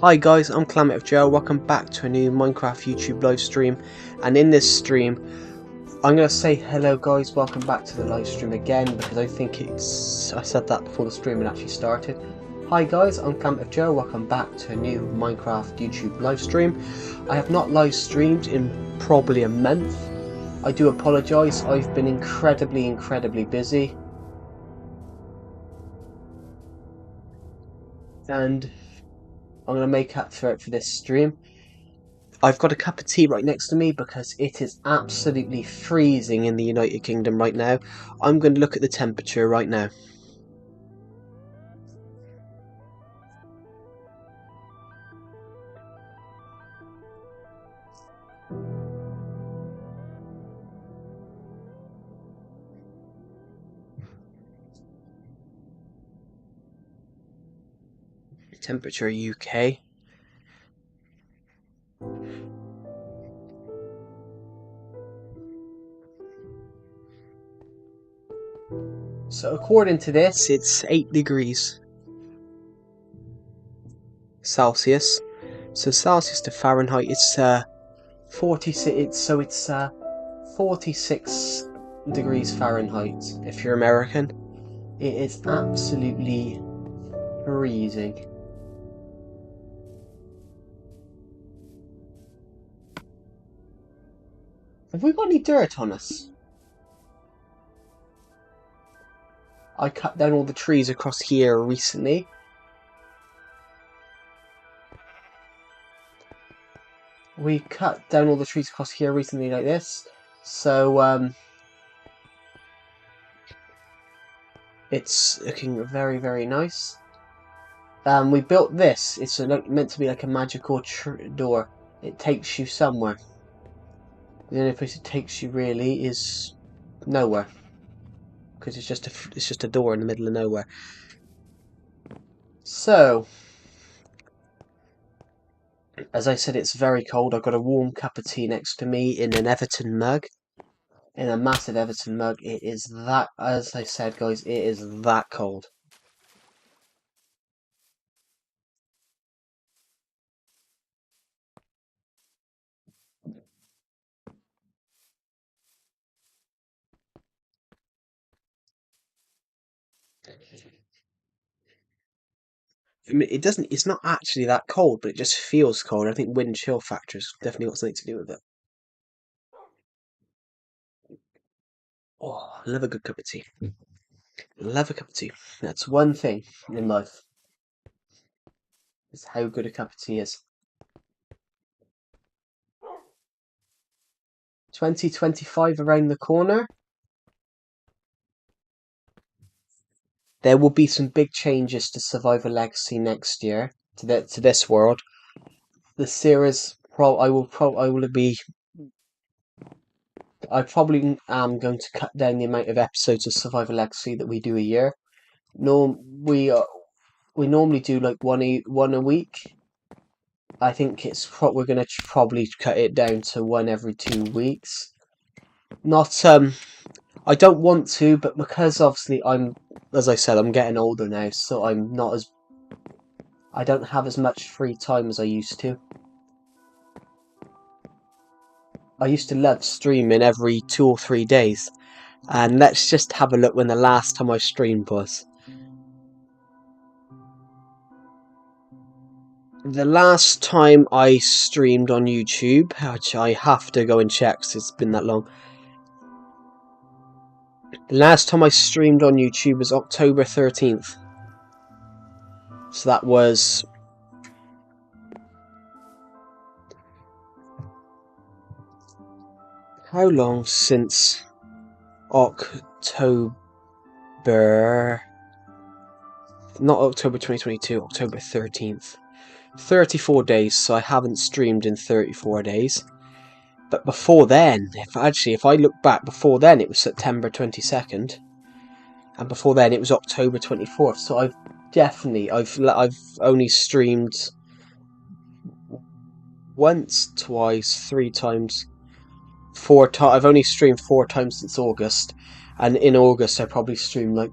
Hi guys, I'm Climate of Joe. Welcome back to a new Minecraft YouTube live stream. And in this stream, I'm going to say hello guys, welcome back to the live stream again, because I think I said that before the stream had actually started. Hi guys, I'm Climate of Joe. Welcome back to a new Minecraft YouTube live stream. I have not live streamed in probably a month. I do apologise. I've been incredibly busy. And I'm going to make up for it for this stream. I've got a cup of tea right next to me because it is absolutely freezing in the United Kingdom right now. I'm going to look at the temperature right now. Temperature UK. So according to this, it's 8 degrees Celsius. So Celsius to Fahrenheit, it's 46. So it's 46 degrees Fahrenheit. If you're American, it is absolutely freezing. Have we got any dirt on us? I cut down all the trees across here recently. We cut down all the trees across here recently like this. So, it's looking very nice. We built this. It's meant to be like a magical door. It takes you somewhere. The only place it takes you really is nowhere, because it's just a door in the middle of nowhere. So, as I said, it's very cold. I've got a warm cup of tea next to me in an Everton mug. In a massive Everton mug. It is that, as I said, guys, it is that cold. I mean, it's not actually that cold, but it just feels cold. I think wind chill factor's definitely got something to do with it. Oh, I love a good cup of tea. Love a cup of tea. That's one thing in life. Is how good a cup of tea is. 2025 around the corner. There will be some big changes to Survivor Legacy next year to this world. The series I probably am going to cut down the amount of episodes of Survivor Legacy that we do a year. We normally do like one a week. I think we're going to probably cut it down to one every 2 weeks. Not I don't want to, but because obviously as I said, I'm getting older now, so I don't have as much free time as I used to. I used to love streaming every 2 or 3 days, and let's just have a look when the last time I streamed was. The last time I streamed on YouTube, which I have to go and check because it's been that long. The last time I streamed on YouTube was October 13th. So that was... How long since October... Not October 2022, October 13th. 34 days, so I haven't streamed in 34 days. But before then, if I look back, before then it was September 22nd. And before then it was October 24th. So I've only streamed once, twice, 3 times, 4 times. I've only streamed 4 times since August. And in August I probably streamed like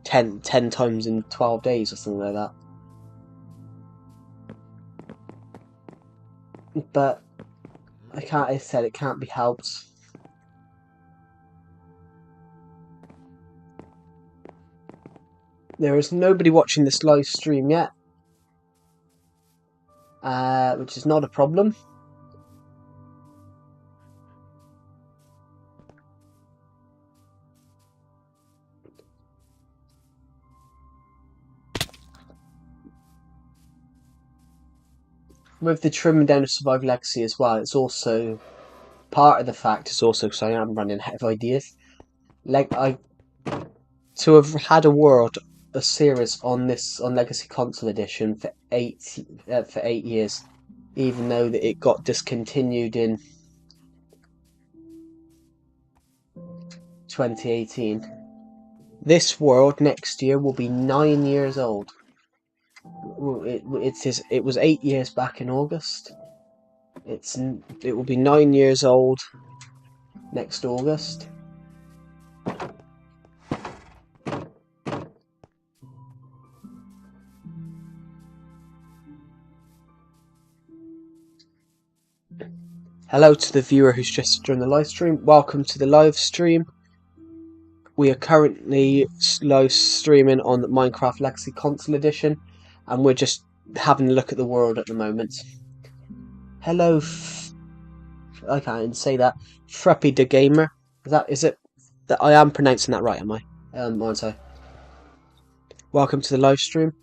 10 times in 12 days or something like that. but I said it can't be helped. There is nobody watching this live stream yet, which is not a problem. With the trimming down of Survival Legacy as well, it's also part of the fact is also because I am running out of ideas. To have had a series on Legacy Console Edition for 8 years, even though that it got discontinued in 2018. This world next year will be 9 years old. It was 8 years back in August. It will be 9 years old next August. Hello to the viewer who's just joined the live stream. Welcome to the live stream. We are currently live streaming on the Minecraft Legacy Console Edition, and we're just having a look at the world at the moment. Hello, I can't even say that. Freppy the Gamer. Is it? That I am pronouncing that right, am I? Aren't I? Welcome to the live stream.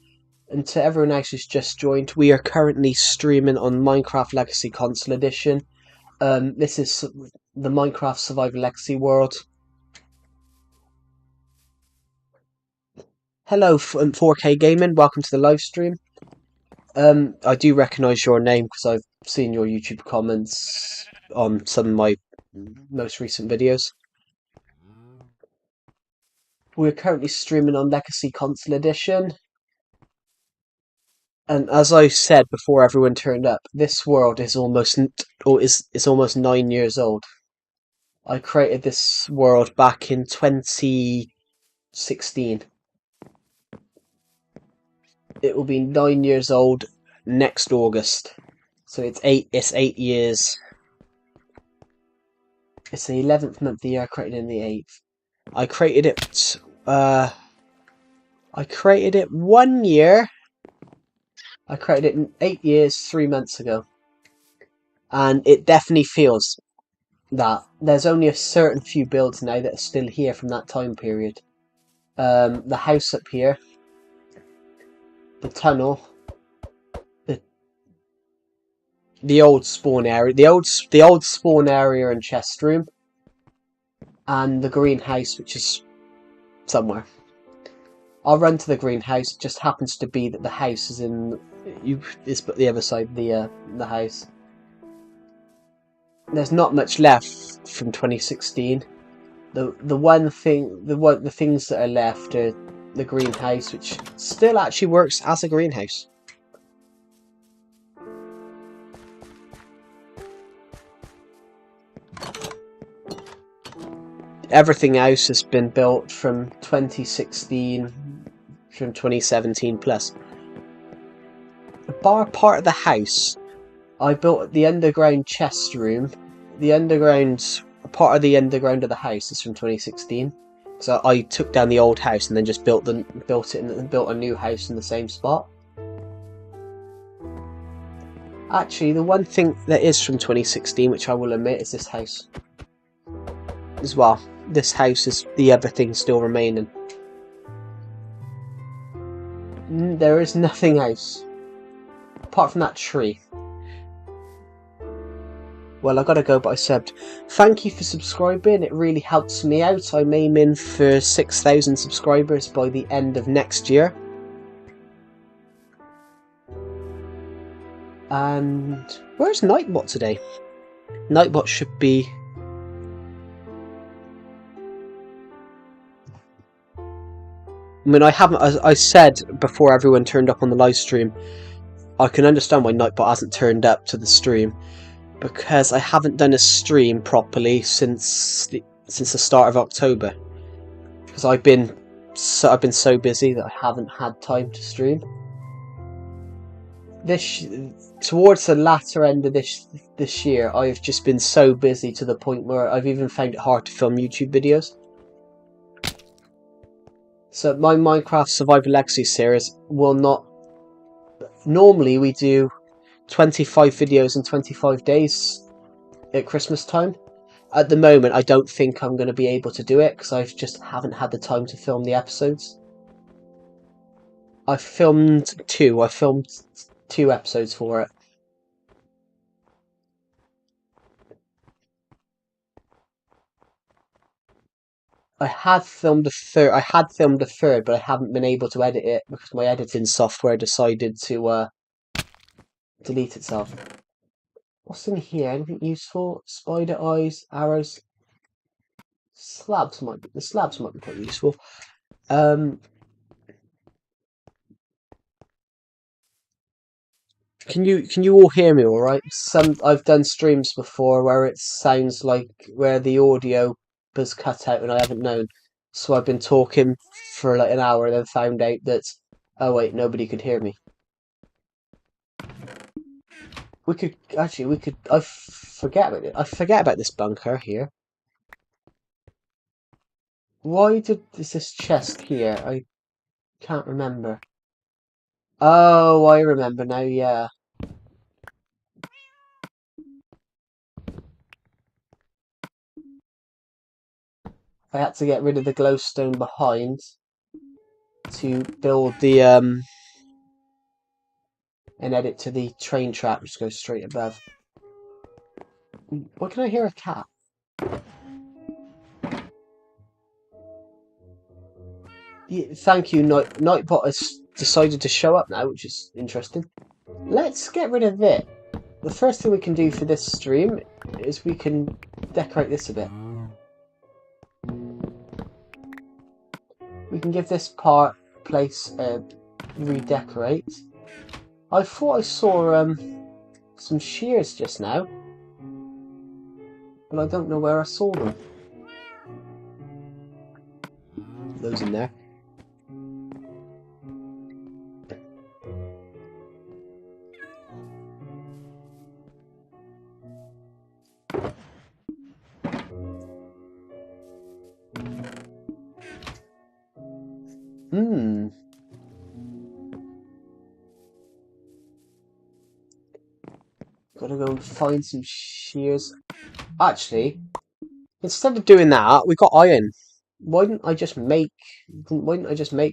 And to everyone else who's just joined, we are currently streaming on Minecraft Legacy Console Edition. This is the Minecraft Survival Legacy world. Hello, 4K Gaming. Welcome to the live stream. I do recognise your name because I've seen your YouTube comments on some of my most recent videos. We're currently streaming on Legacy Console Edition. And as I said before everyone turned up, this world is almost 9 years old. I created this world back in 2016. It will be 9 years old next August. So it's 8 years. It's the 11th month of the year. I created it in the 8th. I created it 1 year. I created it in 8 years, 3 months ago. And it definitely feels that there's only a certain few builds now that are still here from that time period. The house up here, the tunnel, the old spawn area, the old spawn area and chest room, and the greenhouse, which is somewhere. I'll run to the greenhouse. It just happens to be that the house is is the other side of the house. There's not much left from 2016. The things that are left are the greenhouse, which still actually works as a greenhouse. Everything else has been built from 2016, from 2017 plus. Bar part of the house, I built the underground chest room. Part of the underground of the house is from 2016. So I took down the old house and then just built a new house in the same spot. Actually, the one thing that is from 2016, which I will admit, is this house as well. This house is the other thing still remaining. There is nothing else apart from that tree. Well, I gotta go, but I subbed. Thank you for subscribing. It really helps me out. I'm aiming for 6,000 subscribers by the end of next year. And where's Nightbot today? Nightbot should be... I mean, as I said before everyone turned up on the live stream, I can understand why Nightbot hasn't turned up to the stream, because I haven't done a stream properly since the start of October, because I've been so busy that I haven't had time to stream. towards the latter end of this year, I've just been so busy to the point where I've even found it hard to film YouTube videos. So my Minecraft Survival Legacy series will not... Normally we do 25 videos in 25 days at Christmas time. At the moment, I don't think I'm going to be able to do it because I just haven't had the time to film the episodes. I filmed two episodes for it. I had filmed a third, but I haven't been able to edit it because my editing software decided to delete itself. What's in here? Anything useful? Spider eyes, arrows. The slabs might be quite useful. Can you all hear me all right? I've done streams before where it sounds like where the audio was cut out and I haven't known. So I've been talking for like an hour and then found out that, oh wait, nobody could hear me. We could I forget about it. I forget about this bunker here. Why is this chest here? I can't remember. Oh, I remember now, yeah. I had to get rid of the glowstone behind to build the and edit to the train track which goes straight above. Why can I hear a cat? Yeah, thank you, Nightbot has decided to show up now, which is interesting. Let's get rid of it. The first thing we can do for this stream is we can decorate this a bit. We can give this place redecorate. I thought I saw some shears just now, but I don't know where I saw them. Those in there. Gotta go and find some shears. Actually, instead of doing that, we got iron. Why didn't I just make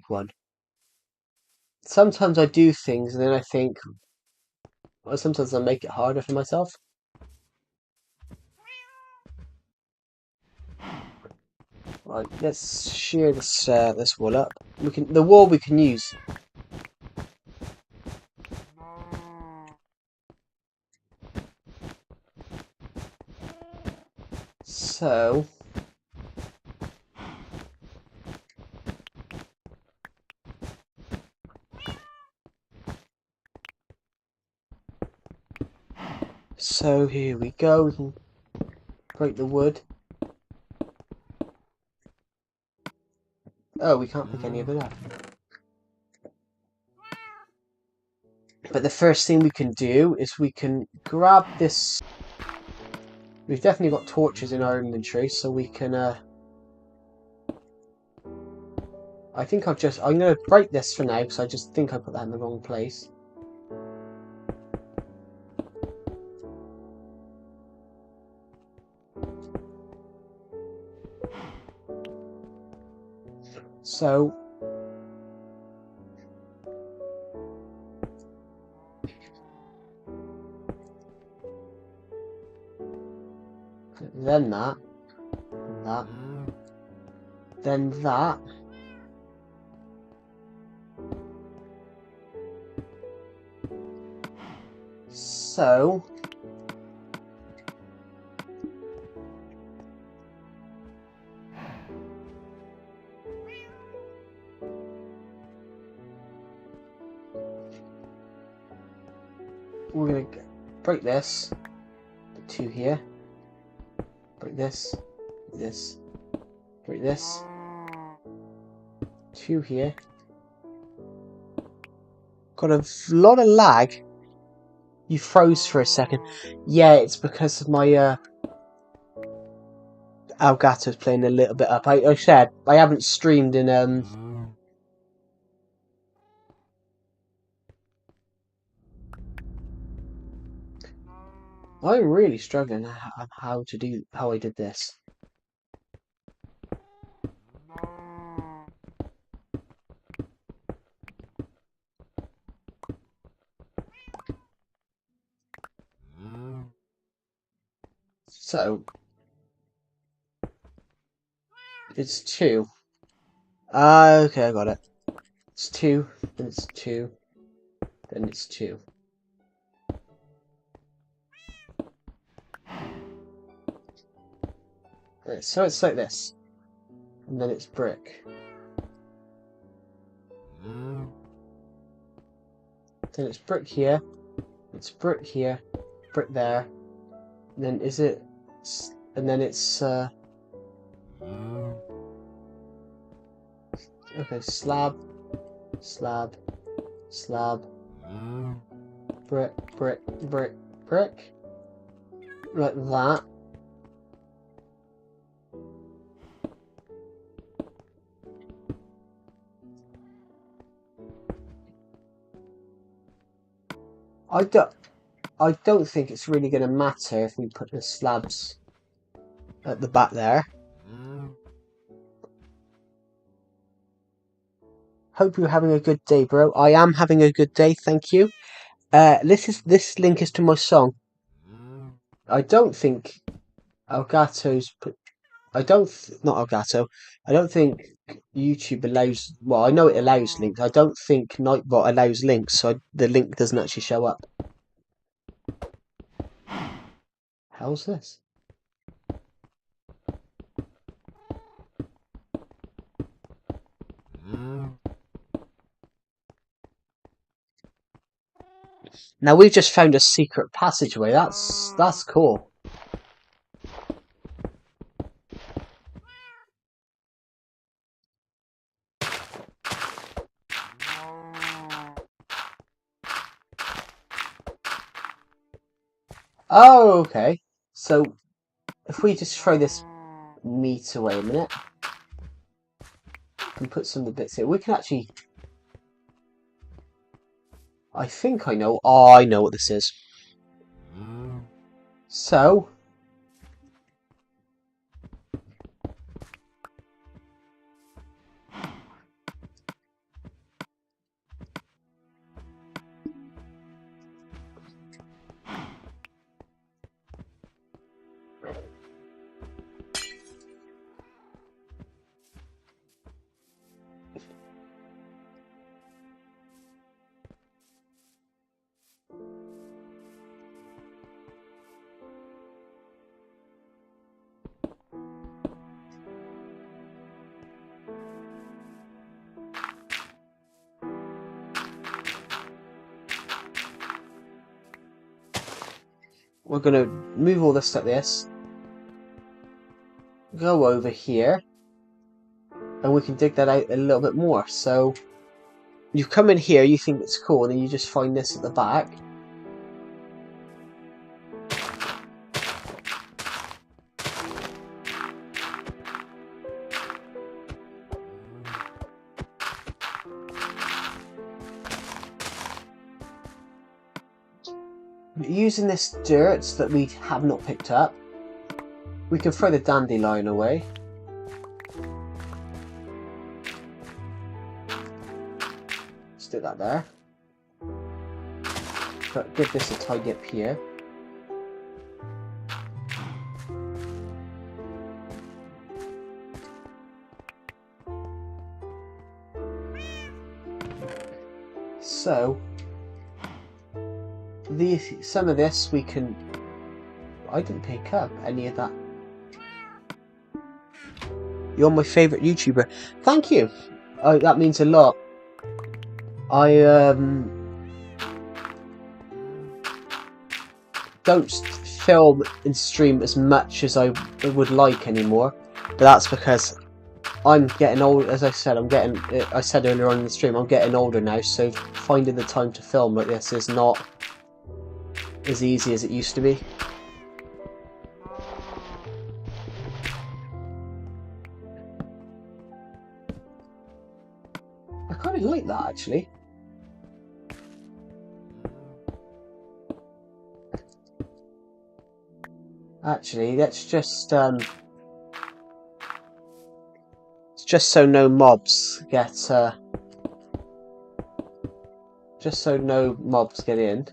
one? Sometimes I do things and then I think, well, sometimes I make it harder for myself. Right, let's shear this wool up. The wool we can use. So here we go. We can break the wood. Oh, we can't pick any of it up. But the first thing we can do is we can grab this. We've definitely got torches in our inventory, so we can I think I'm gonna break this for now because I just think I put that in the wrong place. So then that, then that. So we're gonna break this. Put 2 here. Break this. Break this. 2 here. Got a lot of lag. You froze for a second. Yeah, it's because of my Elgato's playing a little bit up. I said I haven't streamed in I'm really struggling how I did this. So it's 2. Okay, I got it. It's 2, then it's 2, then it's 2. Right, so it's like this, and then it's brick. Then it's brick here, it's brick here, brick there, and then and then it's okay, slab, slab, slab, brick, brick, brick, brick, like that. I don't think it's really going to matter if we put the slabs at the back there. Hope you're having a good day, bro. I am having a good day, thank you. This link is to my song. I don't think Elgato's put. Not Elgato. I don't think YouTube allows. Well, I know it allows links. I don't think Nightbot allows links, so the link doesn't actually show up. How's this? Now we've just found a secret passageway. That's cool. Oh, okay. So if we just throw this meat away a minute and put some of the bits here, we can actually. I think I know. Oh, I know what this is. So we're going to move all this like this, go over here, and we can dig that out a little bit more. So you come in here, you think it's cool, and then you just find this at the back. Using this dirt that we have not picked up, we can throw the dandelion away. Stick that there. But give this a tidy up here. So some of this we can. I didn't pick up any of that. You're my favourite YouTuber. Thank you. Oh, that means a lot. I don't film and stream as much as I would like anymore, but that's because I'm getting old. As I said, I said earlier on in the stream, I'm getting older now, so finding the time to film like this is not as easy as it used to be. I kind of like that, actually. Actually, let's just it's just so no mobs get just so no mobs get in.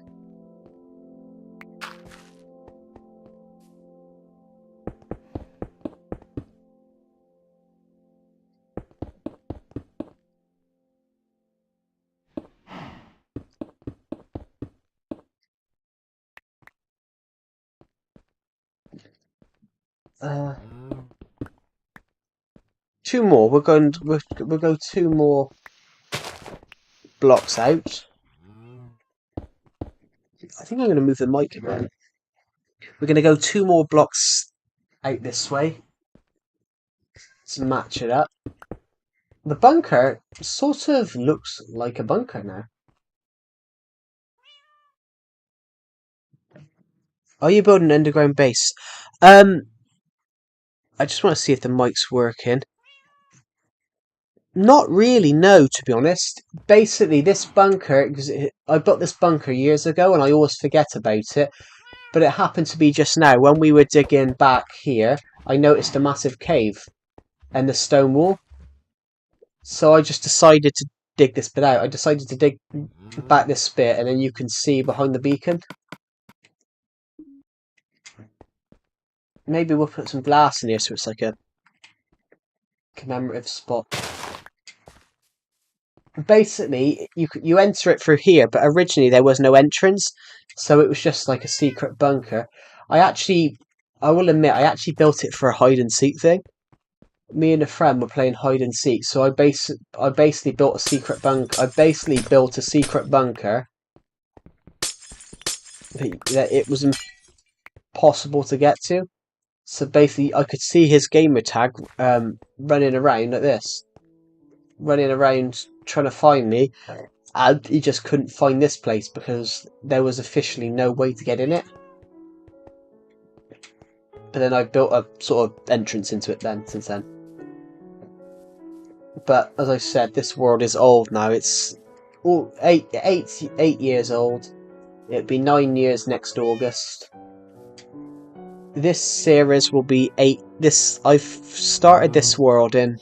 Two more. We'll go two more blocks out. I think I'm going to move the mic again. We're going to go two more blocks out this way to match it up. The bunker sort of looks like a bunker now. Are you building an underground base? I just want to see if the mic's working. Not really, no, to be honest. Basically, this bunker, because I built this bunker years ago and I always forget about it, but it happened to be just now. When we were digging back here, I noticed a massive cave and the stone wall. So I just decided to dig this bit out. I decided to dig back this bit and then you can see behind the beacon. Maybe we'll put some glass in here so it's like a commemorative spot. Basically, you enter it through here, but originally there was no entrance, so it was just like a secret bunker. I will admit, I actually built it for a hide and seek thing. Me and a friend were playing hide and seek, so I basically built a secret bunker. I basically built a secret bunker that it was impossible to get to. So basically, I could see his gamer tag running around like this, running around trying to find me, and he just couldn't find this place because there was officially no way to get in it. But then I built a sort of entrance into it since then. But as I said, this world is old now. It's eight years old. It'll be 9 years next August. This series will be 8. I started this world in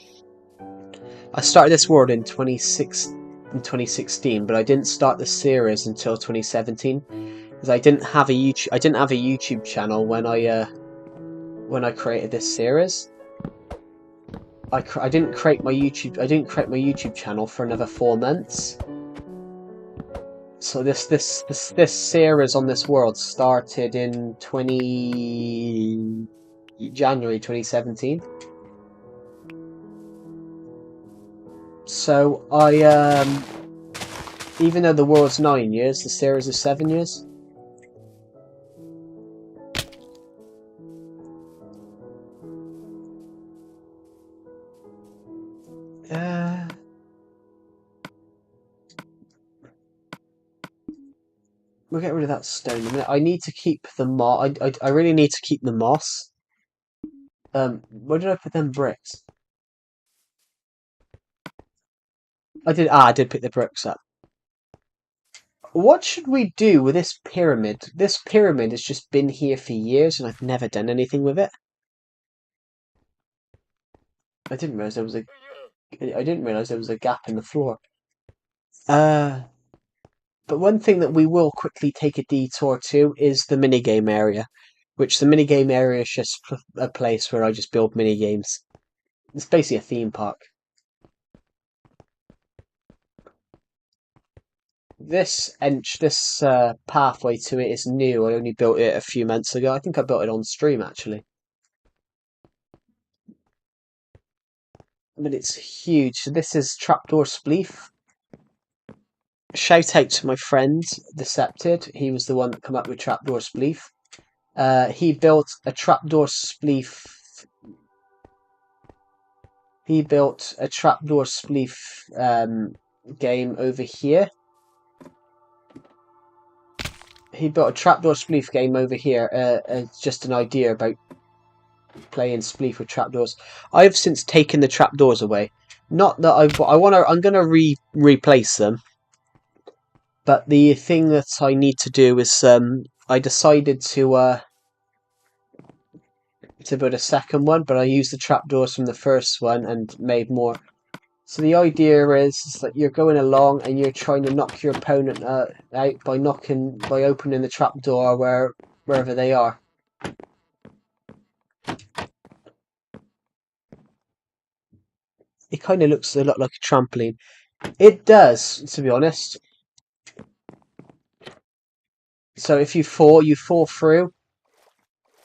2016, but I didn't start the series until 2017 because I didn't have a YouTube channel when I created this series. I didn't create my YouTube channel for another 4 months. So this series on this world started in January 2017. So even though the world's 9 years, the series is 7 years. We'll get rid of that stone in a minute. I need to keep the moss. I really need to keep the moss. Where did I put them bricks? I did pick the bricks up. What should we do with this pyramid? This pyramid has just been here for years and I've never done anything with it. I didn't realise there was a gap in the floor. But one thing that we will quickly take a detour to is the minigame area, which the minigame area is just a place where I just build minigames. It's basically a theme park. This pathway to it is new. I only built it a few months ago. I think I built it on stream actually. But it's huge. So this is Trapdoor Spleef. Shout out to my friend Decepted. He was the one that came up with Trapdoor Spleef. He built a Trapdoor Spleef. He built a Trapdoor Spleef game over here. he built a trapdoor spleef game over here. Just an idea about playing spleef with trapdoors. I've since taken the trapdoors away. Not that I'm gonna replace them. But the thing that I need to do is I decided to build a second one, but I used the trapdoors from the first one and made more. So the idea is that you're going along and you're trying to knock your opponent out by opening the trapdoor wherever they are. It kind of looks a lot like a trampoline. It does, to be honest. So if you fall through.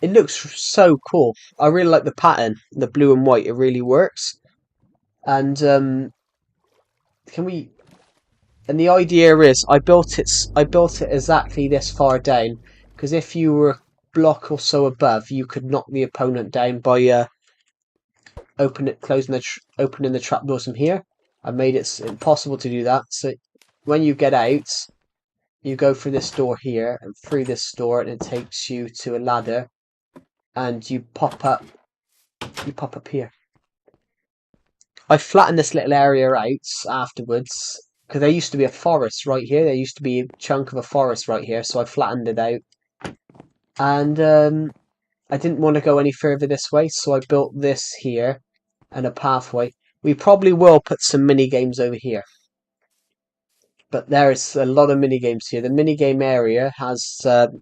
It looks so cool. I really like the pattern, the blue and white. It really works. And can we? And the idea is, I built it exactly this far down because if you were a block or so above, you could knock the opponent down by opening the trapdoors from here. I made it impossible to do that. So when you get out, you go through this door here and through this door, and it takes you to a ladder, and you pop up. You pop up here. I flattened this little area out afterwards because there used to be a forest right here. There used to be a chunk of a forest right here, so I flattened it out. And I didn't want to go any further this way, so I built this here and a pathway. We probably will put some mini games over here, but there's a lot of mini games here. The mini game area has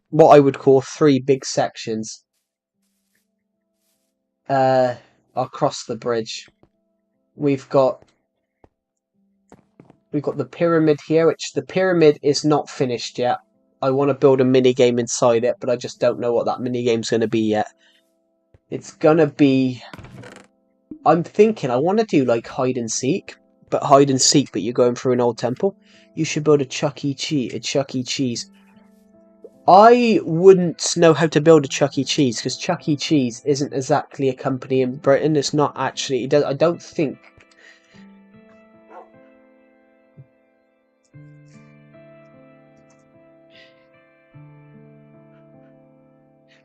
what I would call 3 big sections across the bridge. We've got the pyramid here, which the pyramid is not finished yet. I want to build a mini game inside it, but I just don't know what that mini game's going to be yet. It's going to be... I'm thinking I want to do like hide and seek, but you're going through an old temple. You should build a Chuck E. Cheese. I wouldn't know how to build a Chuck E. Cheese because Chuck E. Cheese isn't exactly a company in Britain. It's not actually. I don't think.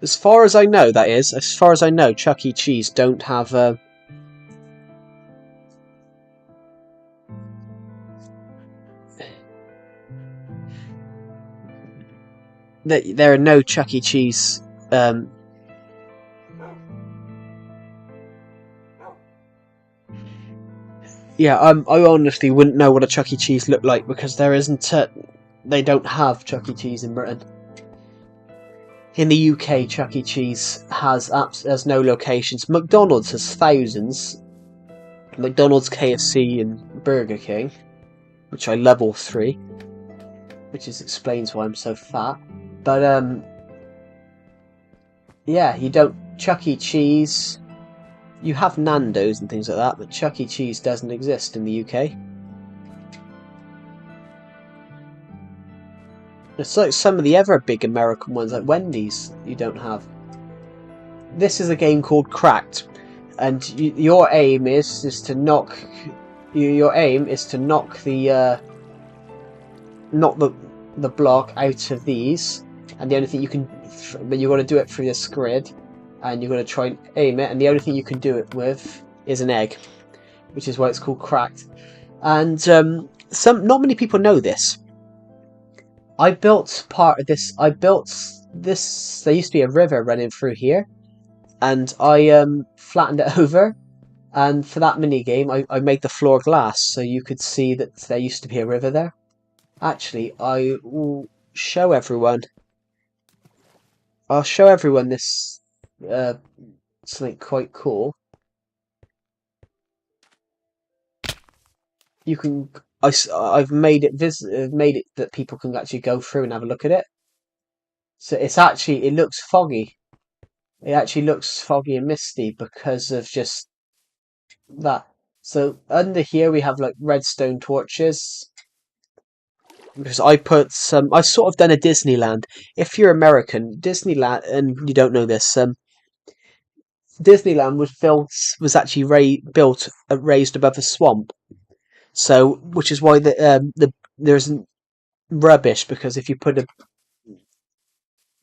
As far as I know, Chuck E. Cheese don't have there are no Chuck E. Cheese yeah, I honestly wouldn't know what a Chuck E. Cheese looked like because there isn't they don't have Chuck E. Cheese in Britain. In the UK, Chuck E. Cheese has no locations. McDonald's has thousands. McDonald's, KFC, and Burger King, which I love all 3, which explains why I'm so fat. But yeah, you don't Chuck E. Cheese. You have Nando's and things like that, but Chuck E. Cheese doesn't exist in the UK. It's like some of the other big American ones, like Wendy's, you don't have. This is a game called Cracked, and your aim is to knock. Your aim is to knock the block out of these, and the only thing you can, but you got to do it through this grid, and you're going to try and aim it, and the only thing you can do it with is an egg, which is why it's called Cracked. And not many people know this. I built part of this. There used to be a river running through here, and I flattened it over. And for that mini game, I made the floor glass, so you could see that there used to be a river there. Actually, I will show everyone. I'll show everyone this something quite cool. You can. I've made it that people can actually go through and have a look at it. So it looks foggy. It actually looks foggy and misty because of just that. So under here we have like redstone torches. Because I've sort of done a Disneyland. If you're American, Disneyland, and you don't know this, Disneyland was actually raised above a swamp. So, which is why there's rubbish, because if you put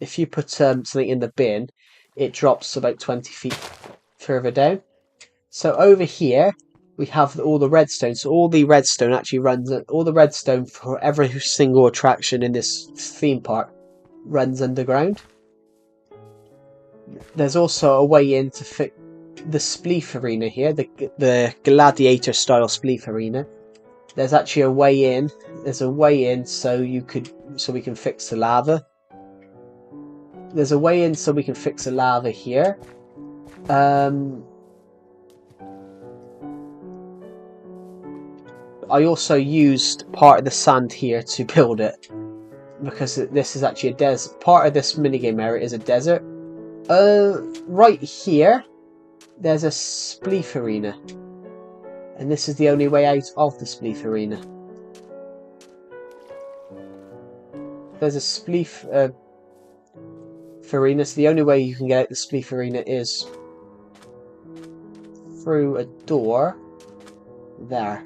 if you put something in the bin, it drops about 20 feet further down. So over here we have all the redstone. So all the redstone actually runs. All the redstone for every single attraction in this theme park runs underground. There's also a way in to fit the Spleef Arena here, the gladiator style Spleef Arena. There's actually a way in. There's a way in so we can fix the lava. There's a way in so we can fix the lava here. I also used part of the sand here to build it, because this is actually a desert. Part of this minigame area is a desert. Right here, there's a Spleef Arena. And this is the only way out of the Spleef Arena. There's a Spleef Arena, so the only way you can get out the Spleef Arena is through a door there.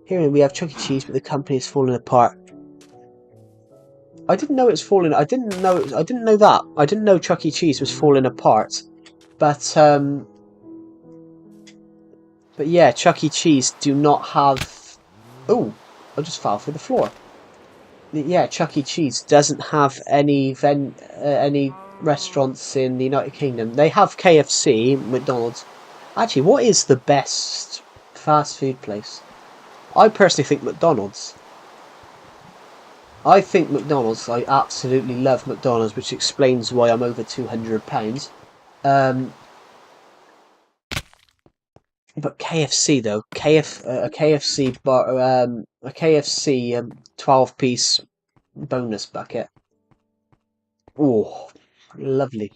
Here we have Chuck E. Cheese, but the company is falling apart. I didn't know it was falling. I didn't know that. I didn't know Chuck E. Cheese was falling apart. But yeah, Chuck E. Cheese do not have. Oh, I just fell through the floor. Yeah, Chuck E. Cheese doesn't have any restaurants in the United Kingdom. They have KFC, McDonald's. Actually, what is the best fast food place? I personally think McDonald's. I absolutely love McDonald's, which explains why I'm over £200. But KFC though, a KFC 12-piece bonus bucket. Oh, lovely.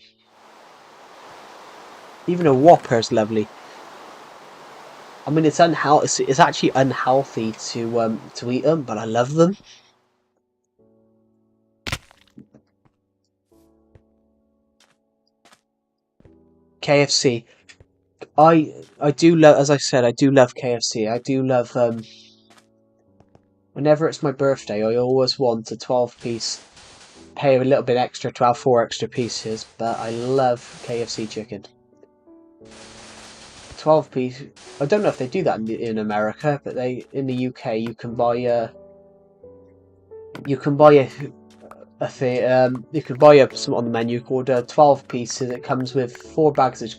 Even a Whopper's lovely. I mean, it's unhealthy. It's actually unhealthy to eat them, but I love them. KFC. I do love, as I said, I do love KFC. I do love whenever it's my birthday, I always want a 12-piece. Pay a little bit extra to have 4 extra pieces, but I love KFC chicken. 12-piece. I don't know if they do that in America, but in the UK you can buy something on the menu called 12 pieces. It comes with 4 bags of.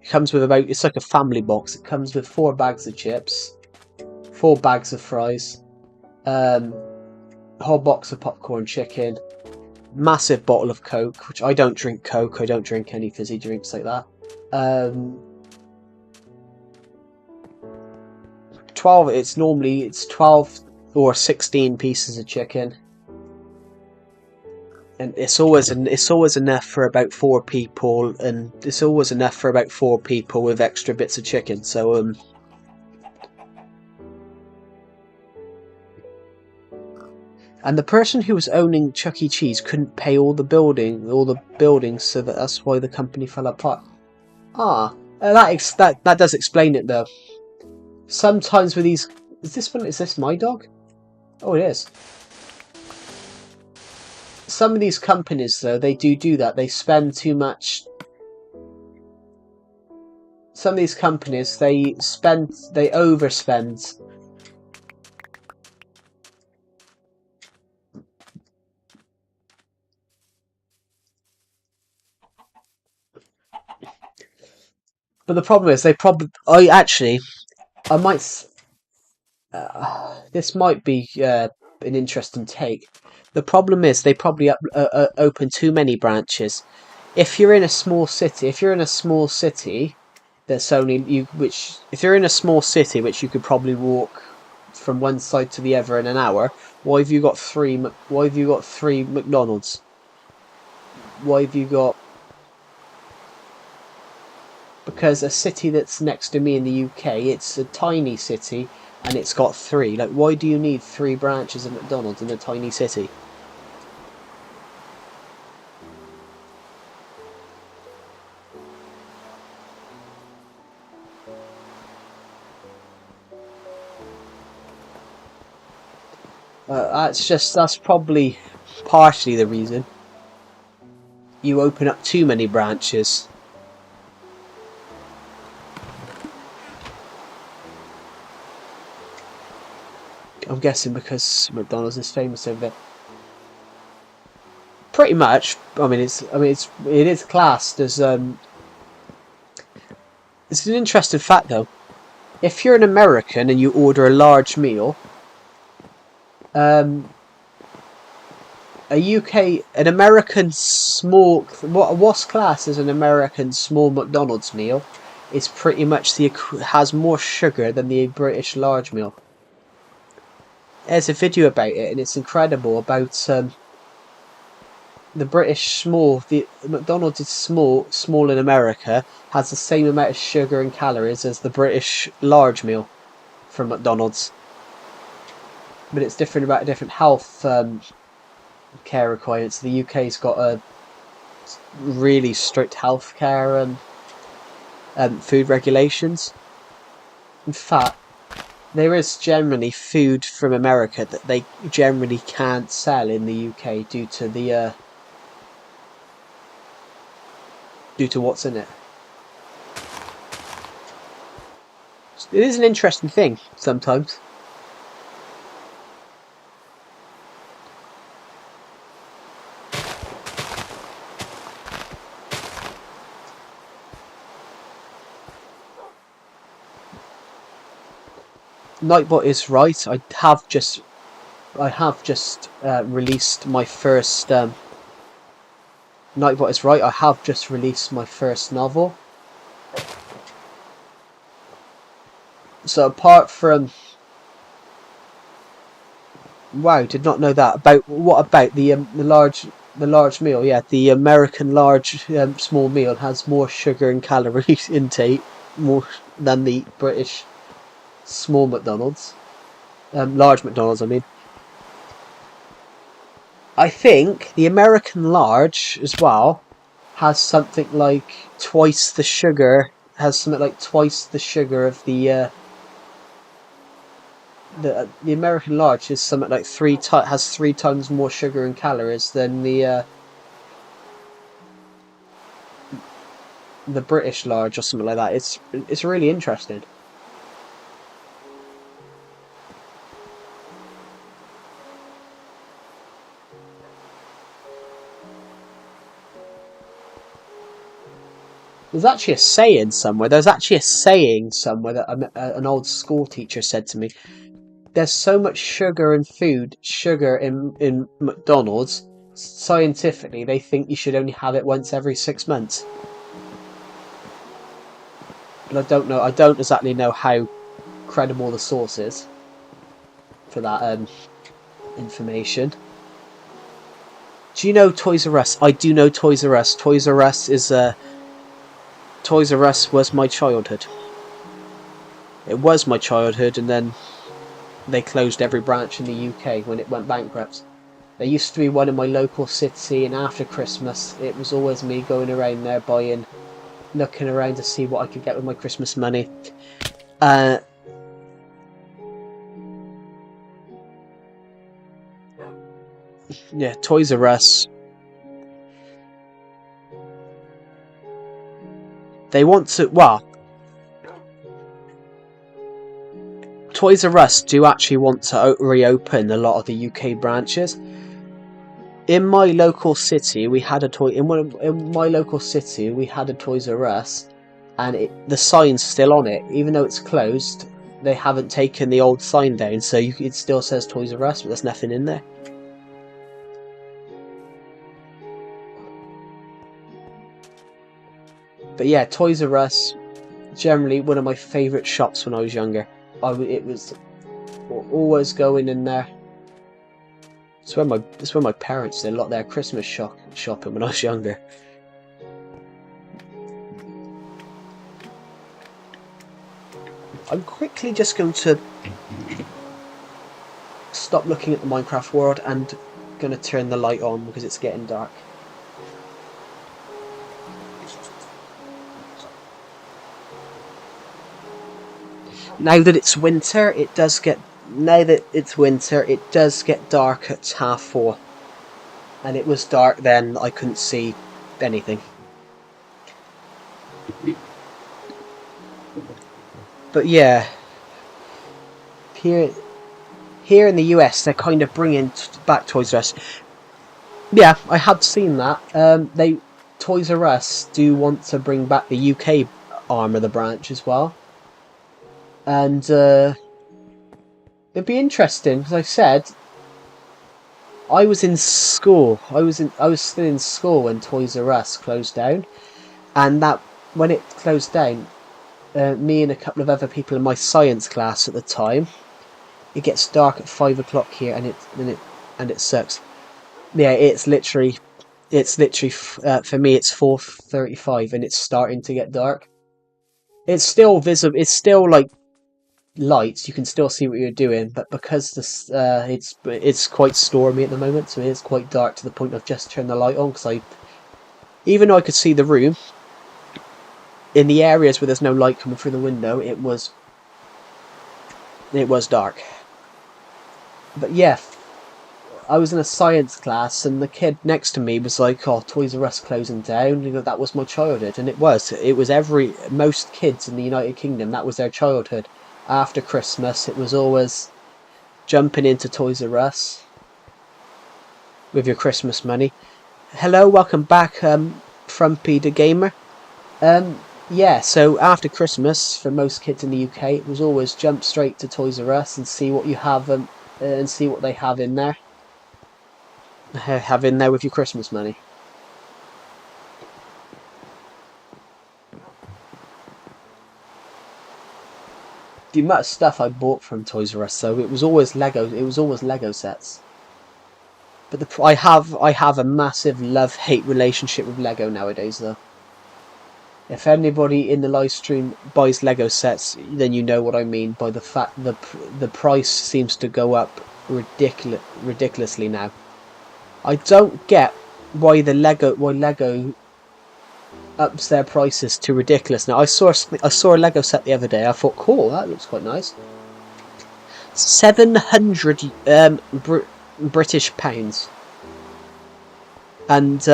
It comes with it's like a family box. It comes with 4 bags of chips, 4 bags of fries, a whole box of popcorn chicken, massive bottle of Coke, which I don't drink Coke. I don't drink any fizzy drinks like that. 12. It's 12 or 16 pieces of chicken. And it's always enough for about 4 people, and it's always enough for about 4 people with extra bits of chicken. So and the person who was owning Chuck E. Cheese couldn't pay all the buildings, so that's why the company fell apart. That does explain it though. Sometimes with these, is this my dog? Oh, it is. Some of these companies, though, they do that. They spend too much. Some of these companies, they overspend. But the problem is, this might be an interesting take. The problem is they probably open too many branches. If you're in a small city, if you're in a small city which you could probably walk from one side to the other in an hour, why have you got 3 McDonald's? Why have you got? Because a city that's next to me in the UK, it's a tiny city, and it's got 3. Like, why do you need 3 branches of McDonald's in a tiny city? That's probably partially the reason. you open up too many branches. I'm guessing because McDonald's is famous over there. Pretty much. It is classed as It's an interesting fact though. If you're an American and you order a large meal, an American small, what's classed as an American small McDonald's meal, is pretty much has more sugar than the British large meal. There's a video about it, and it's incredible about the McDonald's is small in America, has the same amount of sugar and calories as the British large meal from McDonald's. But it's different about different health care requirements. The UK's got a really strict health care and food regulations. In fact, there is generally food from America that they generally can't sell in the UK due to what's in it. It is an interesting thing sometimes. Nightbot is right. I have just released my first. Nightbot is right. I have just released my first novel. So apart from, wow, did not know that. What about the large meal? Yeah, the American large small meal has more sugar and calories intake more than the British small McDonald's, large McDonald's. I mean, I think the American large as well has something like twice the sugar. Has something like twice the sugar of the American large is something like has 3 times more sugar and calories than the British large or something like that. It's really interesting. There's actually a saying somewhere. There's actually a saying somewhere that an old school teacher said to me. There's so much sugar in McDonald's. Scientifically, they think you should only have it once every 6 months. But I don't know. I don't exactly know how credible the source is for that information. Do you know Toys R Us? I do know Toys R Us. Toys R Us was my childhood. It was my childhood, and then they closed every branch in the UK when it went bankrupt. There used to be one in my local city, and after Christmas, it was always me going around there looking around to see what I could get with my Christmas money. Yeah, Toys R Us. They want to, well, Toys R Us do actually want to reopen a lot of the UK branches. In my local city, we had a Toys R Us, and the sign's still on it, even though it's closed. They haven't taken the old sign down, so it still says Toys R Us, but there's nothing in there. But yeah, Toys R Us, generally one of my favourite shops when I was younger. It was always going in there. It's where my parents did a lot of their Christmas shopping when I was younger. I'm quickly just going to stop looking at the Minecraft world and going to turn the light on because it's getting dark. Now that it's winter, it does get dark at 4:30, and it was dark then. I couldn't see anything. But yeah, here in the US, they're kind of bringing back Toys R Us. Yeah, I had seen that. Toys R Us do want to bring back the UK arm of the branch as well, and it'd be interesting because I said I was in school. I was still in school when Toys R Us closed down, and that when it closed down, me and a couple of other people in my science class at the time. It gets dark at 5 o'clock here, and it sucks. Yeah, it's literally for me it's 4:35, and it's starting to get dark. It's still visible. It's still like lights. You can still see what you're doing, but because this it's quite stormy at the moment, so it is quite dark to the point of just turn the light on. Because even though I could see the room, in the areas where there's no light coming through the window, it was dark. But yeah, I was in a science class, and the kid next to me was like, "Oh, Toys R Us closing down." You know, that was my childhood, and it was. It was most kids in the United Kingdom. That was their childhood. After Christmas, it was always jumping into Toys R Us with your Christmas money. Hello, welcome back, Frumpy the Gamer. Yeah, so after Christmas, for most kids in the UK, it was always jump straight to Toys R Us and see what you have and see what they have in there. Have in there with your Christmas money. The amount of stuff I bought from Toys R Us, so it was always Lego. It was always Lego sets. But I have a massive love-hate relationship with Lego nowadays, though. If anybody in the live stream buys Lego sets, then you know what I mean by the fact the price seems to go up ridiculously now. I don't get why Lego ups their prices to ridiculous. Now I saw a Lego set the other day. I thought, cool, that looks quite nice. 700 British pounds, and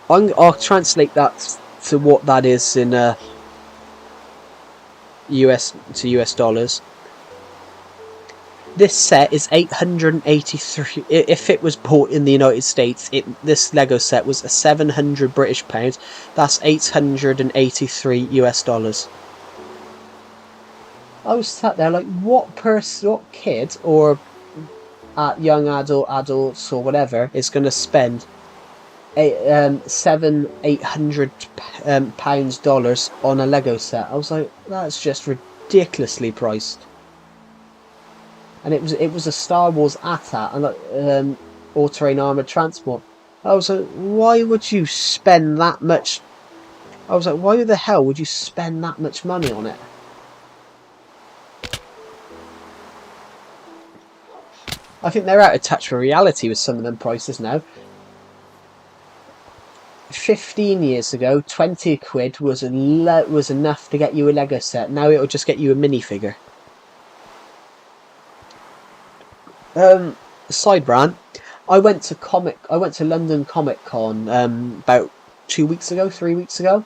I'll translate that to what that is in US dollars. This set is 883. If it was bought in the United States, this Lego set was 700 British pounds. That's 883 US dollars. I was sat there like, what kid or young adults or whatever is going to spend $800 on a Lego set? I was like, that's just ridiculously priced. And it was a Star Wars AT-AT, and all-terrain armored transport. I was like, why would you spend that much? I was like, why the hell would you spend that much money on it? I think they're out of touch with reality with some of them prices now. 15 years ago, 20 quid was enough to get you a Lego set. Now it'll just get you a minifigure. Side rant. I went to London Comic Con about 3 weeks ago,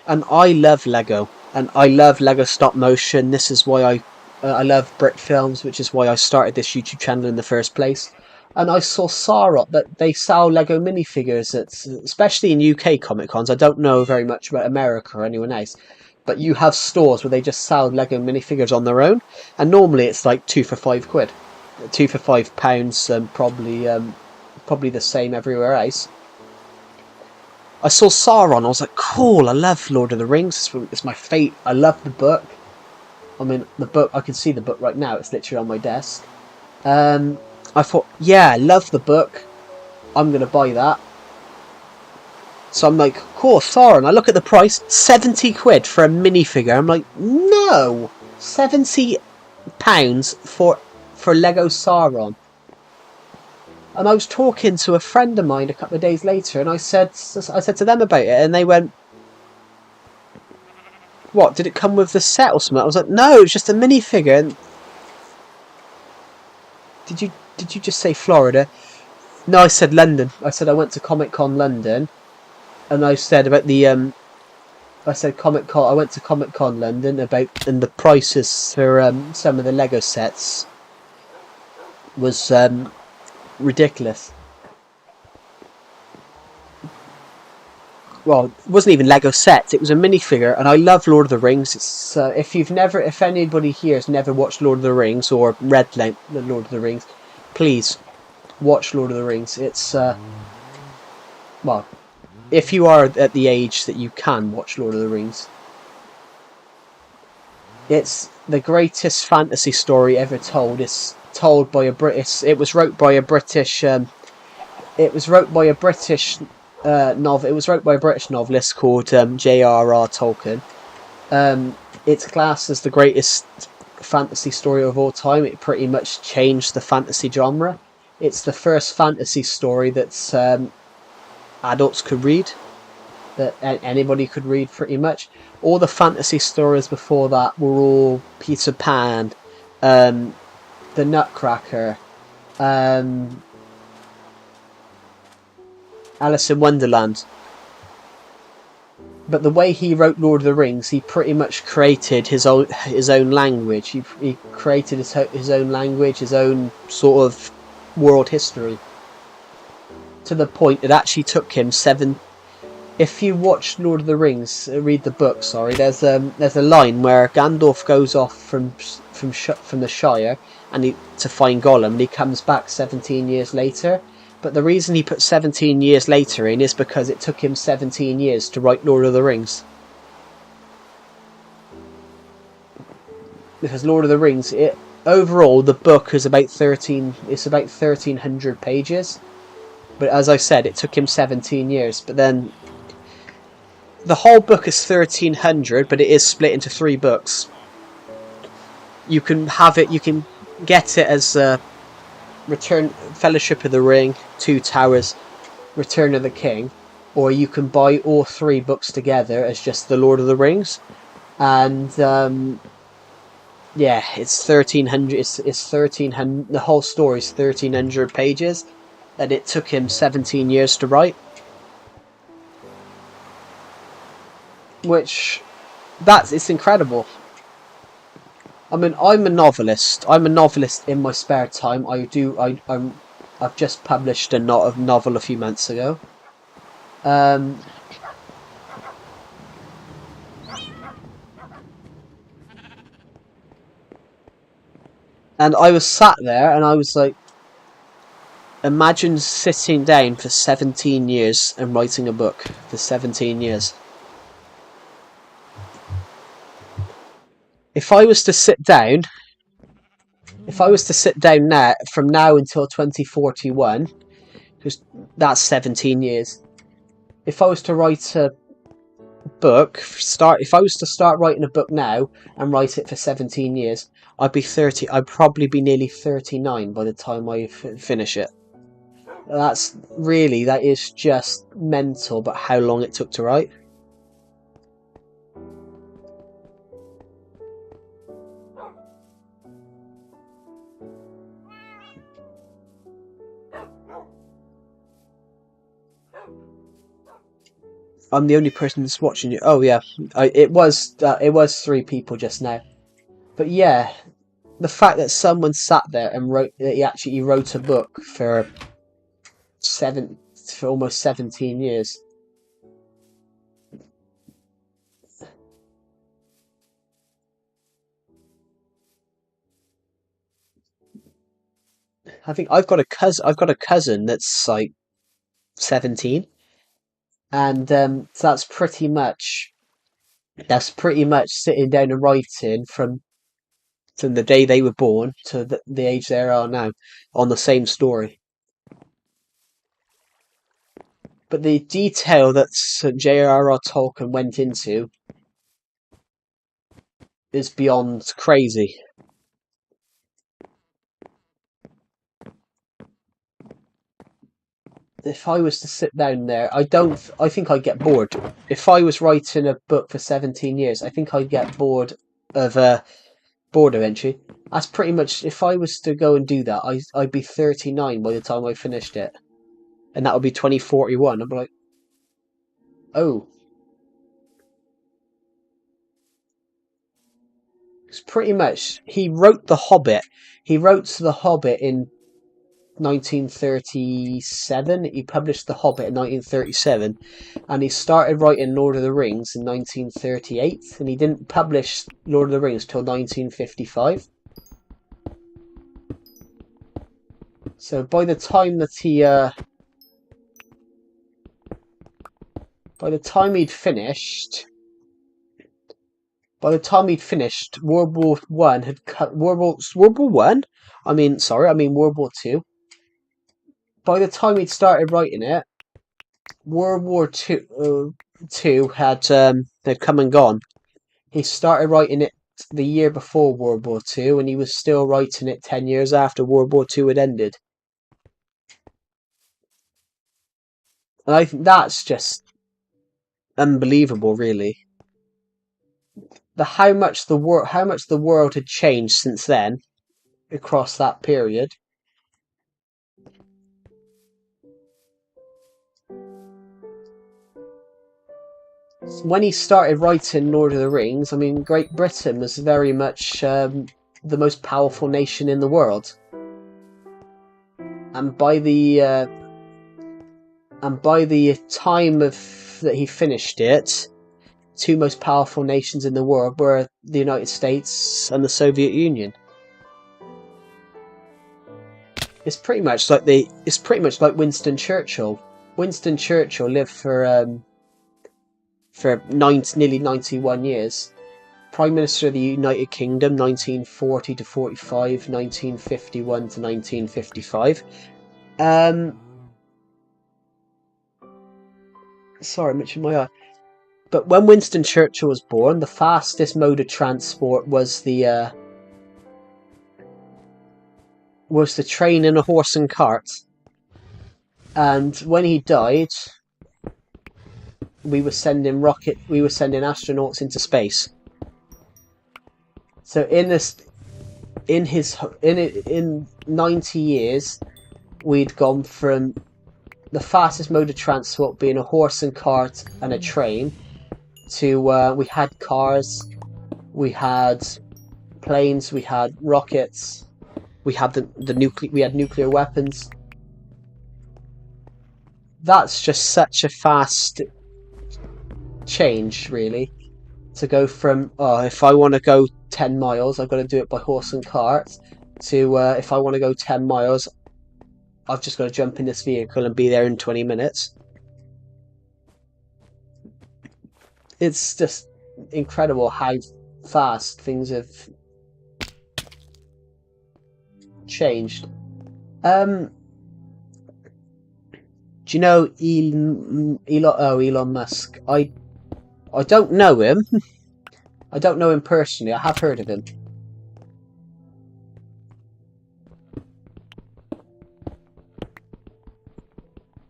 and I love Lego, and I love Lego stop motion. This is why I love Brit films, which is why I started this YouTube channel in the first place. And I saw Sarot that they sell Lego minifigures, especially in UK Comic Cons. I don't know very much about America or anyone else, but you have stores where they just sell Lego minifigures on their own, and normally it's like 2 for £5. 2 for £5, probably the same everywhere else. I saw Sauron. I was like, cool. I love Lord of the Rings. It's my fate. I love the book. I mean, the book. I can see the book right now. It's literally on my desk. I thought, yeah, I love the book. I'm gonna buy that. So I'm like, cool, Sauron. I look at the price, 70 quid for a minifigure. I'm like, no, £70 for Lego Sauron. And I was talking to a friend of mine a couple of days later, and I said to them about it, and they went, "What? Did it come with the set or something?" I was like, "No, it's just a minifigure." And did you just say Florida? No, I said London. I said I went to Comic Con London, and I said about the I said Comic Con. I went to Comic Con London and the prices for some of the Lego sets was ridiculous. Well, it wasn't even Lego sets. It was a minifigure, and I love Lord of the Rings. It's if anybody here has never watched Lord of the Rings or read the Lord of the Rings, please watch Lord of the Rings. It's well, if you are at the age that you can watch Lord of the Rings, it's the greatest fantasy story ever told. It's told by a British. It was wrote by a British. It was wrote by a British novel. It was wrote by a British novelist called J.R.R. Tolkien. It's classed as the greatest fantasy story of all time. It pretty much changed the fantasy genre. It's the first fantasy story that's adults could read, that anybody could read pretty much. All the fantasy stories before that were all Peter Pan, the Nutcracker, Alice in Wonderland. But the way he wrote Lord of the Rings, he pretty much created his own language. He created his own language, his own sort of world history. To the point it actually took him seven. If you watch Lord of the Rings, read the book. Sorry, there's a line where Gandalf goes off from the Shire to find Gollum, and he comes back 17 years later. But the reason he put 17 years later in is because it took him 17 years to write Lord of the Rings. Because Lord of the Rings, overall the book is about 1300 pages. But as I said, it took him 17 years. But then the whole book is 1300, but it is split into 3 books. You can get it as Fellowship of the Ring, Two Towers, Return of the King, or you can buy all 3 books together as just the Lord of the Rings. And yeah, it's 1300. It's 1300. The whole story is 1300 pages, and it took him 17 years to write. Which, it's incredible. I mean, I'm a novelist. I'm a novelist in my spare time. I've just published a novel a few months ago. And I was sat there, and I was like, imagine sitting down for 17 years and writing a book for 17 years. If I was to sit down now, from now until 2041, because that's 17 years. If I was to write a book, if I was to start writing a book now and write it for 17 years, I'd be 30. I'd probably be nearly 39 by the time I finish it. That is just mental, but how long it took to write. I'm the only person that's watching you. Oh yeah, it was 3 people just now. But yeah, the fact that someone sat there and he wrote a book for almost 17 years. I think I've got a cousin that's like 17, and so that's pretty much sitting down and writing from the day they were born to the age they are now on the same story. But the detail that J.R.R. Tolkien went into is beyond crazy. If I was to sit down there, I think I'd get bored. If I was writing a book for 17 years, I think I'd get bored eventually. That's pretty much, if I was to go and do that, I'd be 39 by the time I finished it. and that would be 2041. I'd be like, oh. It's pretty much, he wrote The Hobbit. He wrote The Hobbit in 1937. He published The Hobbit in 1937, and he started writing Lord of the Rings in 1938, and he didn't publish Lord of the Rings till 1955. So by the time that by the time he'd finished, World War One had cut. World War One. I mean World War Two. By the time he'd started writing it, World War Two had come and gone. He started writing it the year before World War Two, and he was still writing it 10 years after World War Two had ended. And I think that's just unbelievable, really. How much the world had changed since then, across that period. When he started writing Lord of the Rings, I mean, Great Britain was very much the most powerful nation in the world, and by the time that he finished it, two most powerful nations in the world were the United States and the Soviet Union. It's pretty much like Winston Churchill. Winston Churchill lived for nearly 91 years. Prime Minister of the United Kingdom, 1940 to 45, 1951 to 1955. Sorry, I'm itching my eye. But when Winston Churchill was born, the fastest mode of transport was the train and a horse and cart. And when he died, we were sending astronauts into space. So in 90 years, we'd gone from the fastest mode of transport being a horse and cart and a train to we had cars, we had planes, we had rockets, we had we had nuclear weapons. That's just such a fast change, really, to go from if I want to go 10 miles, I've got to do it by horse and cart, to if I want to go 10 miles, I've just got to jump in this vehicle and be there in 20 minutes. It's just incredible how fast things have changed. Do you know Elon Musk? I don't know him. I don't know him personally. I have heard of him.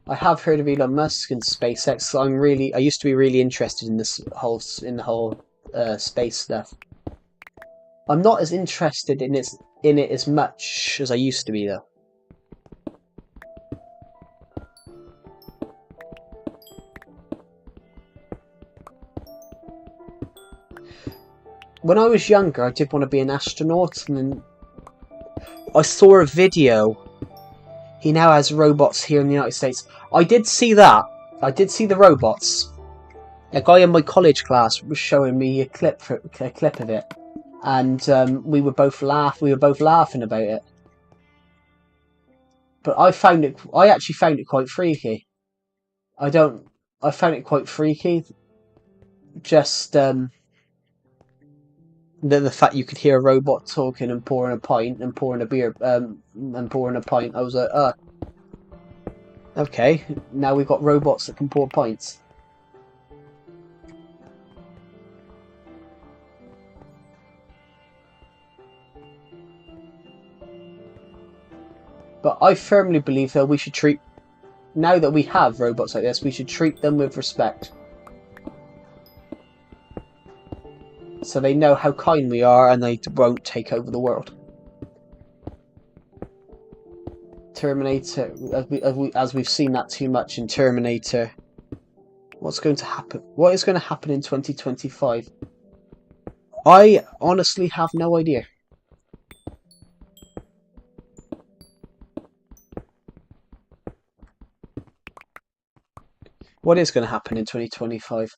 I have heard of Elon Musk and SpaceX. I used to be really interested in the whole space stuff. I'm not as interested in it as much as I used to be, though. When I was younger, I did want to be an astronaut, and then I saw a video. He now has robots here in the United States. I did see that. I did see the robots. A guy in my college class was showing me a clip of it, and we were both laughing about it. But I actually found it quite freaky. I found it quite freaky. Just the fact you could hear a robot talking and pouring a pint and pouring a beer and pouring a pint. I was like, okay, now we've got robots that can pour pints. But I firmly believe that now that we have robots like this, we should treat them with respect. So they know how kind we are and they won't take over the world. Terminator, as we've seen that too much in Terminator. What's going to happen? What is going to happen in 2025? I honestly have no idea. What is going to happen in 2025?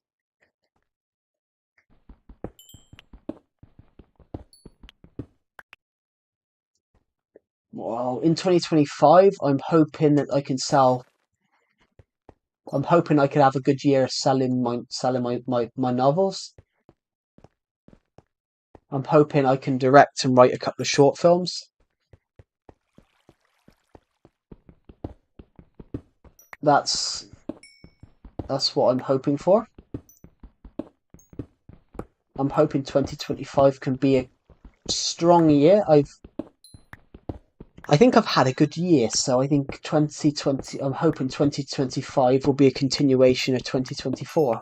Well, in 2025, I'm hoping that I can sell. I'm hoping I could have a good year selling my novels. I'm hoping I can direct and write a couple of short films. That's what I'm hoping for. I'm hoping 2025 can be a strong year. I think I've had a good year, so I think 2020. I'm hoping 2025 will be a continuation of 2024.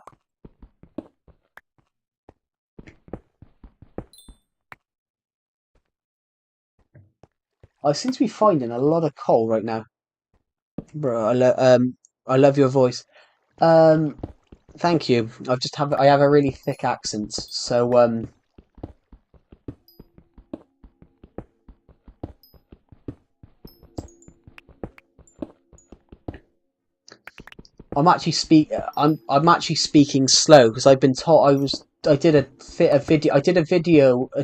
I seem to be finding a lot of coal right now, bro. I love your voice. Um, Thank you. I have a really thick accent, so I'm actually speaking slow because I've been taught I did a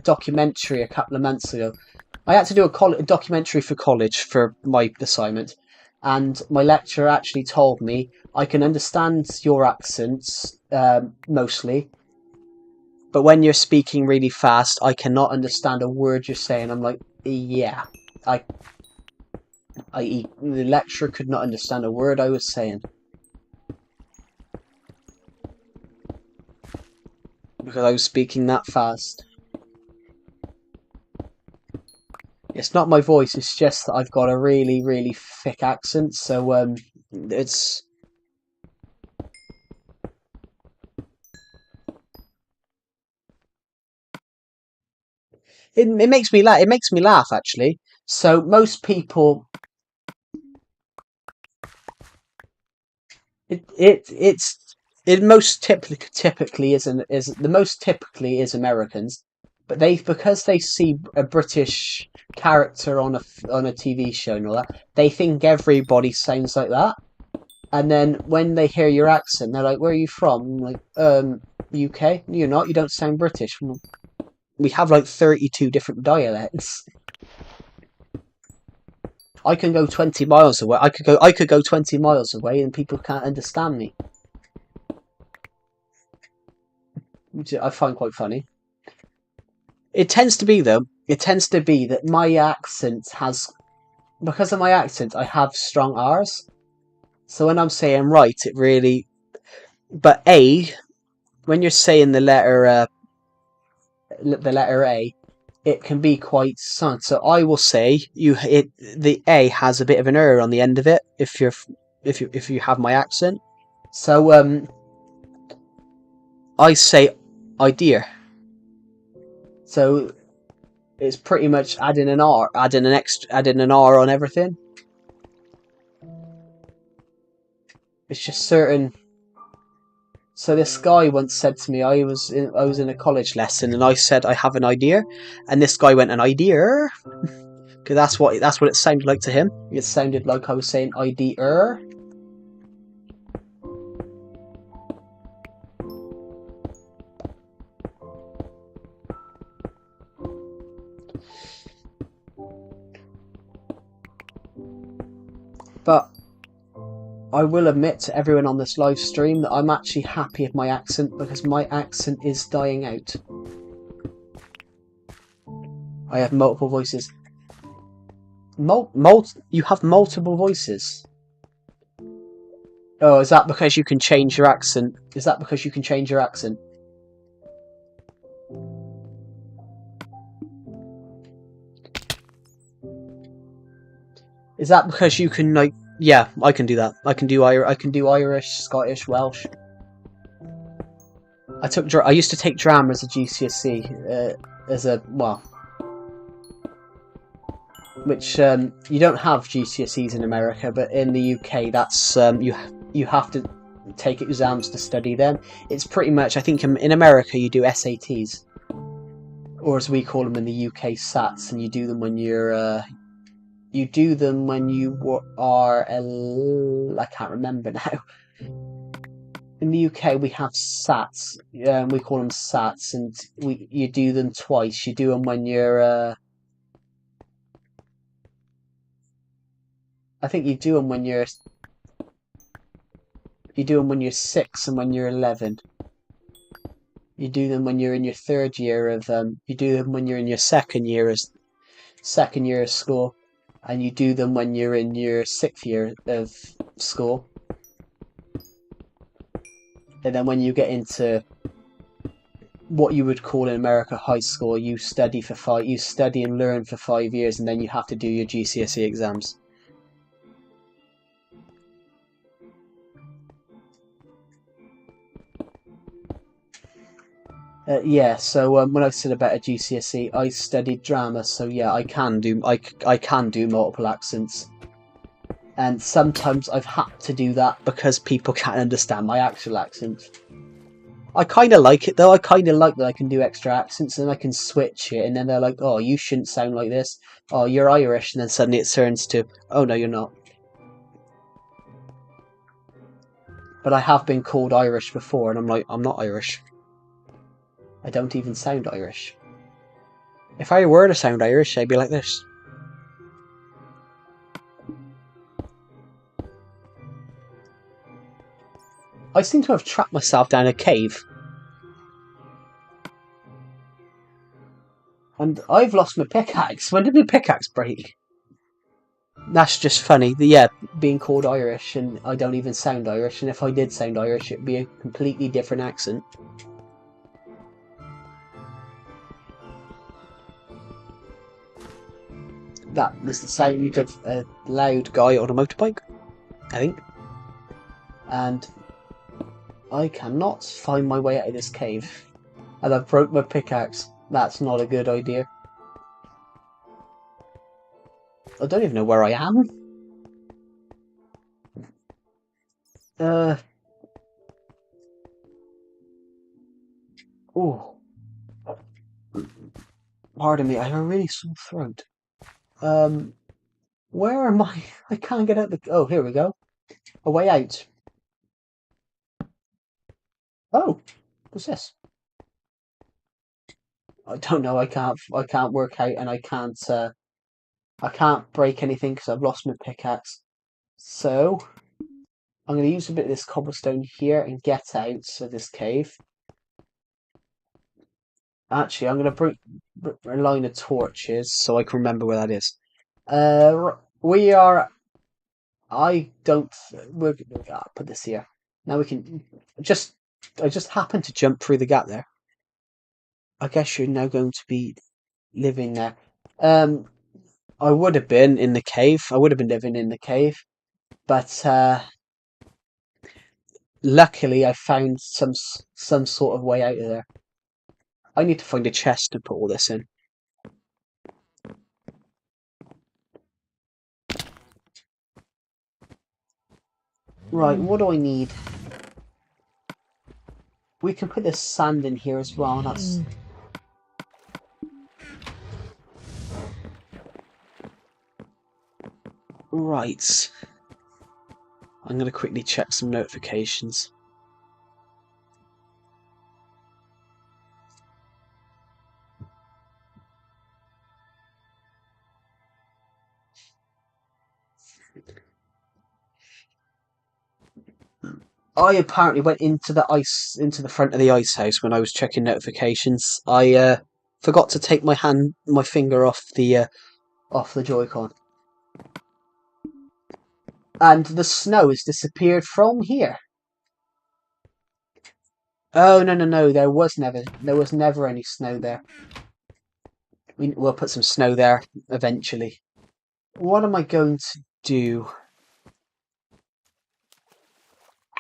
documentary a couple of months ago. I had to do a documentary for college for my assignment, and my lecturer actually told me I can understand your accents mostly, but when you're speaking really fast, I cannot understand a word you're saying. I'm like, yeah, I, the lecturer could not understand a word I was saying because I was speaking that fast. It's not my voice, it's just that I've got a really, really thick accent, so it's it makes me laugh. It makes me laugh actually. So most people, it most typically is the most typically is Americans, but because they see a British character on a TV show and all that, they think everybody sounds like that. And then when they hear your accent, they're like, "Where are you from?" I'm like, UK. You're not. You don't sound British. We have like 32 different dialects. I can go 20 miles away. I could go 20 miles away and people can't understand me, which I find quite funny. It tends to be though. It tends to be that my accent has, because of my accent, I have strong R's. So when I'm saying right, it really. But A, when you're saying the letter A, it can be quite silent. So I will say the A has a bit of an R on the end of it if you have my accent. So I say idea. So it's pretty much adding an R, adding an R on everything. It's just certain. So this guy once said to me, I was in a college lesson, and I said I have an idea, and this guy went, an idea, because that's what it sounded like to him. It sounded like I was saying idea. But I will admit to everyone on this live stream that I'm actually happy with my accent because my accent is dying out. I have multiple voices. You have multiple voices? Oh, is that because you can change your accent? Is that because you can change your accent? Is that because you can, like... Yeah, I can do that. I can do Irish, Scottish, Welsh. I used to take drama as a GCSE, well... which you don't have GCSEs in America, but in the UK, that's you have to take exams to study them. It's pretty much, I think, in America you do SATs, or as we call them in the UK, SATs, and you do them when you are I can't remember now. In the UK, we have SATs. We call them SATs, and you do them twice. You do them when you're. I think you do them when you're. You do them when you're 6 and when you're 11. You do them when you're in your third year of. You do them when you're in your second year of school, and you do them when you're in your 6th year of school. And then when you get into what you would call in America high school, you study and learn for 5 years, and then you have to do your GCSE exams. Yeah, so when I said about a GCSE, I studied drama, so yeah, I can do multiple accents, and sometimes I've had to do that because people can't understand my actual accent. I kind of like it though. I kind of like that I can do extra accents and I can switch it, and then they're like, "Oh, you shouldn't sound like this. Oh, you're Irish," and then suddenly it turns to, "Oh no, you're not." But I have been called Irish before, and I'm like, I'm not Irish. I don't even sound Irish. If I were to sound Irish, I'd be like this. I seem to have trapped myself down a cave. And I've lost my pickaxe. When did my pickaxe break? That's just funny. Yeah, being called Irish, and I don't even sound Irish, and if I did sound Irish, it'd be a completely different accent. That was the sound of a loud guy on a motorbike, I think. And I cannot find my way out of this cave. And I've broke my pickaxe. That's not a good idea. I don't even know where I am. Oh. Pardon me, I have a really sore throat. Where am I? I can't get out the... Oh, here we go. A way out. Oh, what's this? I don't know. I can't work out, and I can't break anything because I've lost my pickaxe. So I'm going to use a bit of this cobblestone here and get out of this cave. Actually, I'm going to bring a line of torches so I can remember where that is. We are. I don't. We're put this here. Now we can just. I just happened to jump through the gap there. I guess you're now going to be living there. I would have been in the cave. I would have been living in the cave, but luckily I found some sort of way out of there. I need to find a chest to put all this in. Right, what do I need? We can put this sand in here as well. That's right. I'm going to quickly check some notifications. I apparently went into the front of the ice house when I was checking notifications. I forgot to take my finger off the Joy-Con, and the snow has disappeared from here. Oh no! There was never any snow there. We'll put some snow there eventually. What am I going to do?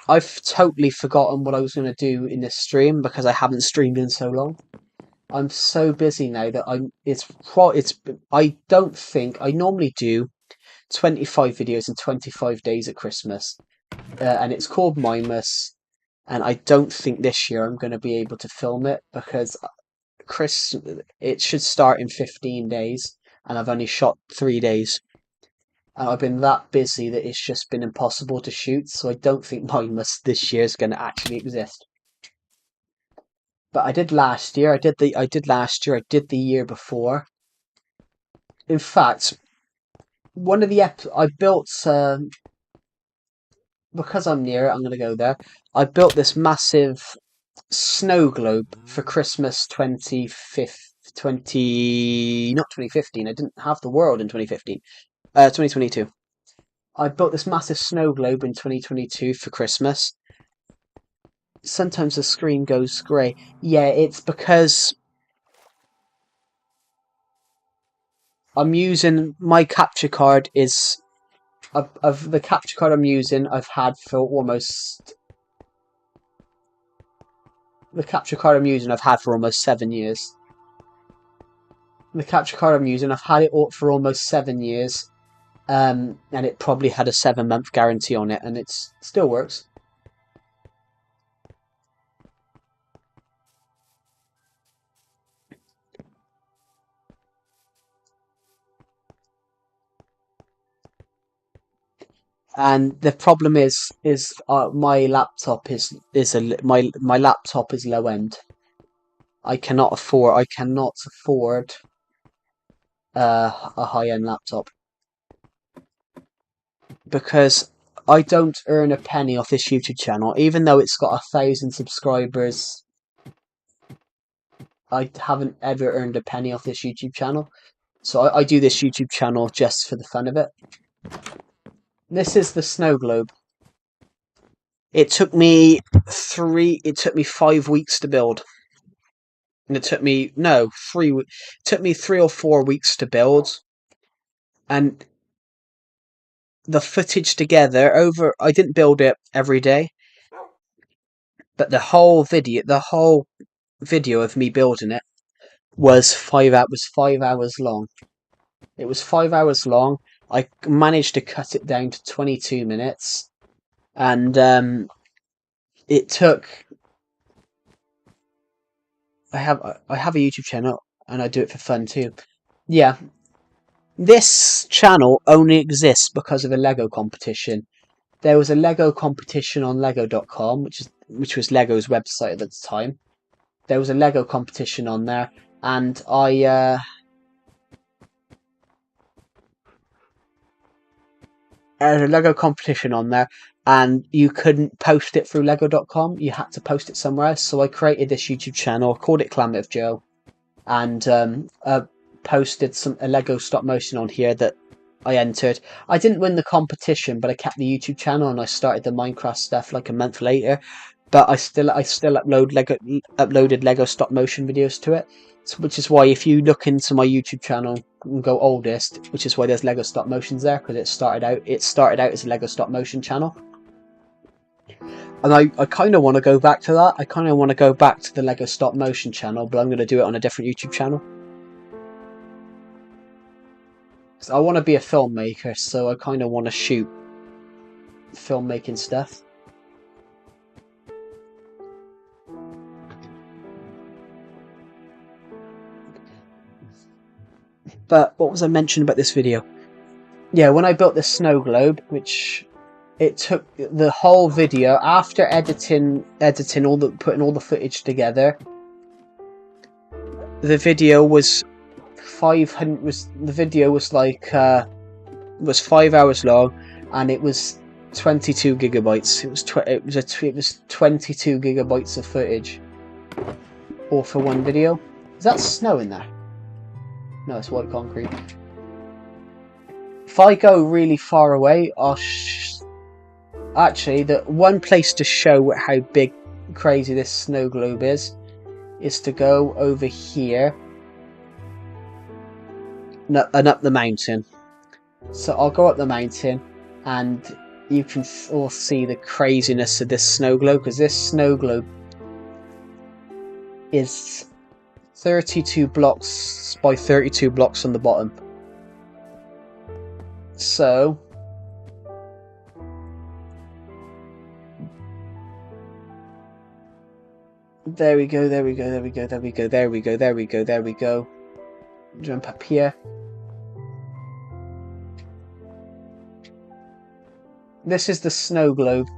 I've totally forgotten what I was going to do in this stream because I haven't streamed in so long. I'm so busy now that I don't think I normally do 25 videos in 25 days at Christmas, and it's called Mimus. And I don't think this year I'm going to be able to film it because it should start in 15 days, and I've only shot 3 days. And I've been that busy that it's just been impossible to shoot, so I don't think Mimus this year is going to actually exist. But I did last year. I did last year. I did the year before. In fact, one of the I built because I'm near it. I'm going to go there. I built this massive snow globe for Christmas 2015. I didn't have the world in 2015. 2022. I built this massive snow globe in 2022 for Christmas. Sometimes the screen goes grey. Yeah, it's because I'm using my capture card is of the capture card I'm using. I've had for almost the capture card I'm using. I've had for almost 7 years. The capture card I'm using, I've had it for almost 7 years. And it probably had a 7-month guarantee on it, and it still works. And the problem is my laptop my laptop is low end. I cannot afford a high end laptop because I don't earn a penny off this YouTube channel, even though it's got 1,000 subscribers. I haven't ever earned a penny off this YouTube channel, so I do this YouTube channel just for the fun of it. This is the snow globe. It took me 5 weeks to build. And it took me, no, 3 or 4 weeks to build. And the footage together I didn't build it every day, but the whole video of me building it was 5 hours long. It was 5 hours long. I managed to cut it down to 22 minutes. And it took I have a YouTube channel and I do it for fun too. Yeah. This channel only exists because of a Lego competition. There was a Lego competition on Lego.com, which was Lego's website at the time. There was a Lego competition on there, and I there's a Lego competition on there, and you couldn't post it through Lego.com. You had to post it somewhere else. So I created this YouTube channel, called it Clan Joe, and posted a Lego stop motion on here that I entered. I didn't win the competition, but I kept the YouTube channel and I started the Minecraft stuff like a month later. But I still uploaded Lego stop motion videos to it, which is why if you look into my YouTube channel and go oldest, which is why there's Lego stop motions there, because it started out as a Lego stop motion channel. And I kind of want to go back to that. I kind of want to go back to the Lego stop motion channel, but I'm going to do it on a different YouTube channel. I want to be a filmmaker, so I kind of want to shoot filmmaking stuff. But what was I mentioning about this video? Yeah, when I built the snow globe, which it took the whole video after editing putting all the footage together. The video was 5 hours long, and it was 22 gigabytes. It was 22 gigabytes of footage, all for one video. Is that snow in there? No, it's white concrete. If I go really far away, actually, the one place to show how big, crazy this snow globe is to go over here and up the mountain. So I'll go up the mountain, and you can all see the craziness of this snow globe, because this snow globe is 32 blocks by 32 blocks on the bottom. So there we go, there we go, there we go, there we go, there we go, there we go, there we go. Jump up here. This is the snow globe.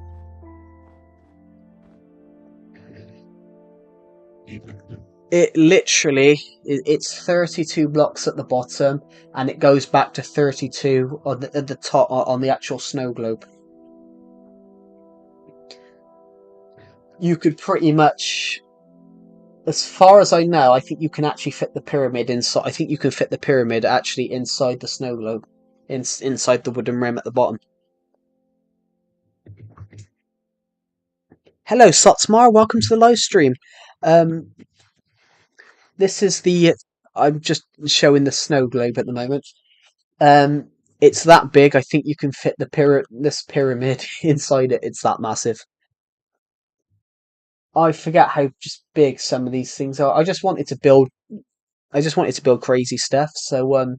It literally, it's 32 blocks at the bottom, and it goes back to 32 at the top on the actual snow globe. You could pretty much, as far as I know, I think you can actually fit the pyramid inside. I think you can fit the pyramid actually inside the snow globe, inside the wooden rim at the bottom. Hello, Sotsmar. Welcome to the live stream. This is the. I'm just showing the snow globe at the moment. It's that big. I think you can fit this pyramid inside it. It's that massive. I forget how just big some of these things are. I just wanted to build crazy stuff. So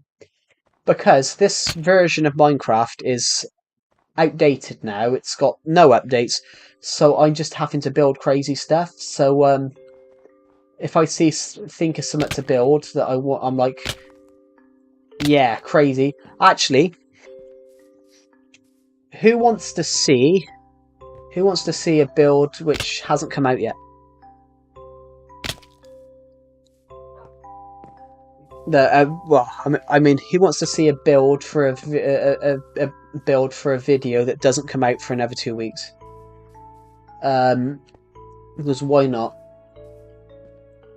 because this version of Minecraft is outdated now, it's got no updates. So I'm just having to build crazy stuff. So if I think of something to build that I want, I'm like, yeah, crazy. Actually, who wants to see a build which hasn't come out yet? Well, I mean, who wants to see a build for a build for a video that doesn't come out for another 2 weeks? Because why not?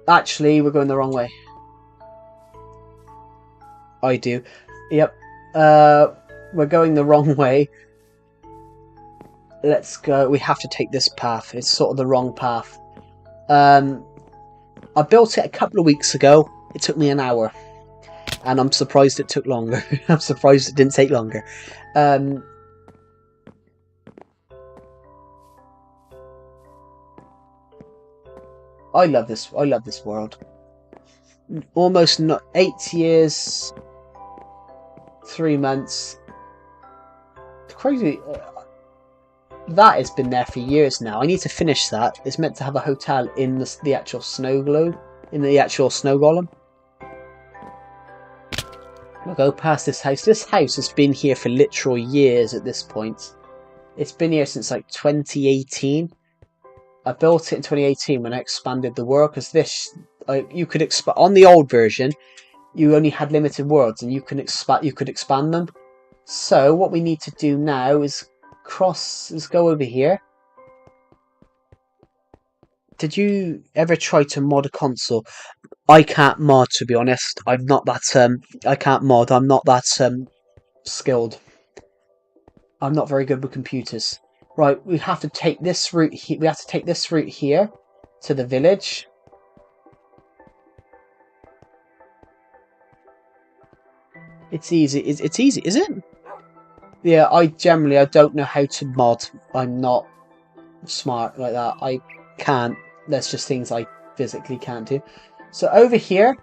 Actually, we're going the wrong way. I do. Yep. We're going the wrong way. Let's go. We have to take this path. It's sort of the wrong path. I built it a couple of weeks ago. It took me an hour. And I'm surprised it took longer. I'm surprised it didn't take longer. I love this world. Almost not 8 years, 3 months. It's crazy. That has been there for years now. I need to finish that. It's meant to have a hotel in the actual snow globe, in the actual snow golem. We'll go past this house. This house has been here for literal years at this point. It's been here since like 2018. I built it in 2018 when I expanded the world, because you could expand on the old version. You only had limited worlds, and you could expand them. So what we need to do now is go over here. Did you ever try to mod a console? I can't mod, to be honest. I'm not that I can't mod. I'm not that skilled. I'm not very good with computers. Right, we have to take this route. We have to take this route here to the village. It's easy. It's easy, is it? Yeah, I don't know how to mod. I'm not smart like that. I can't. There's just things I physically can't do. So over here,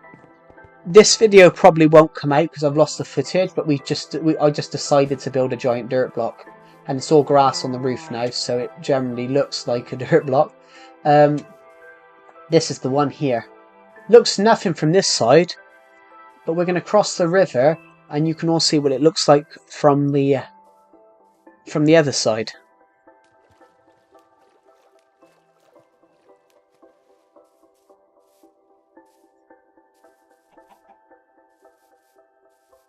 this video probably won't come out because I've lost the footage. But I just decided to build a giant dirt block. And it's all grass on the roof now, so it generally looks like a dirt block. This is the one here. Looks nothing from this side, but we're going to cross the river, and you can all see what it looks like from the other side.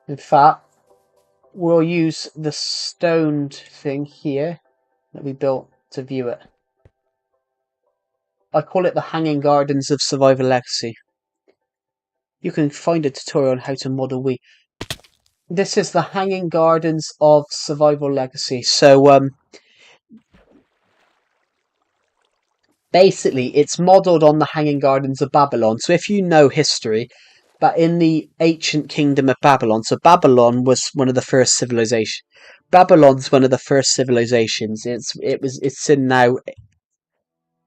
In fact, we'll use the stoned thing here that we built to view it. I call it the Hanging Gardens of Survival Legacy. You can find a tutorial on how to mod a Wii. This is the Hanging Gardens of Survival Legacy. So, basically, it's modelled on the Hanging Gardens of Babylon. So if you know history, but in the ancient kingdom of Babylon. So Babylon was one of the first civilizations. Babylon's one of the first civilizations. It's in now.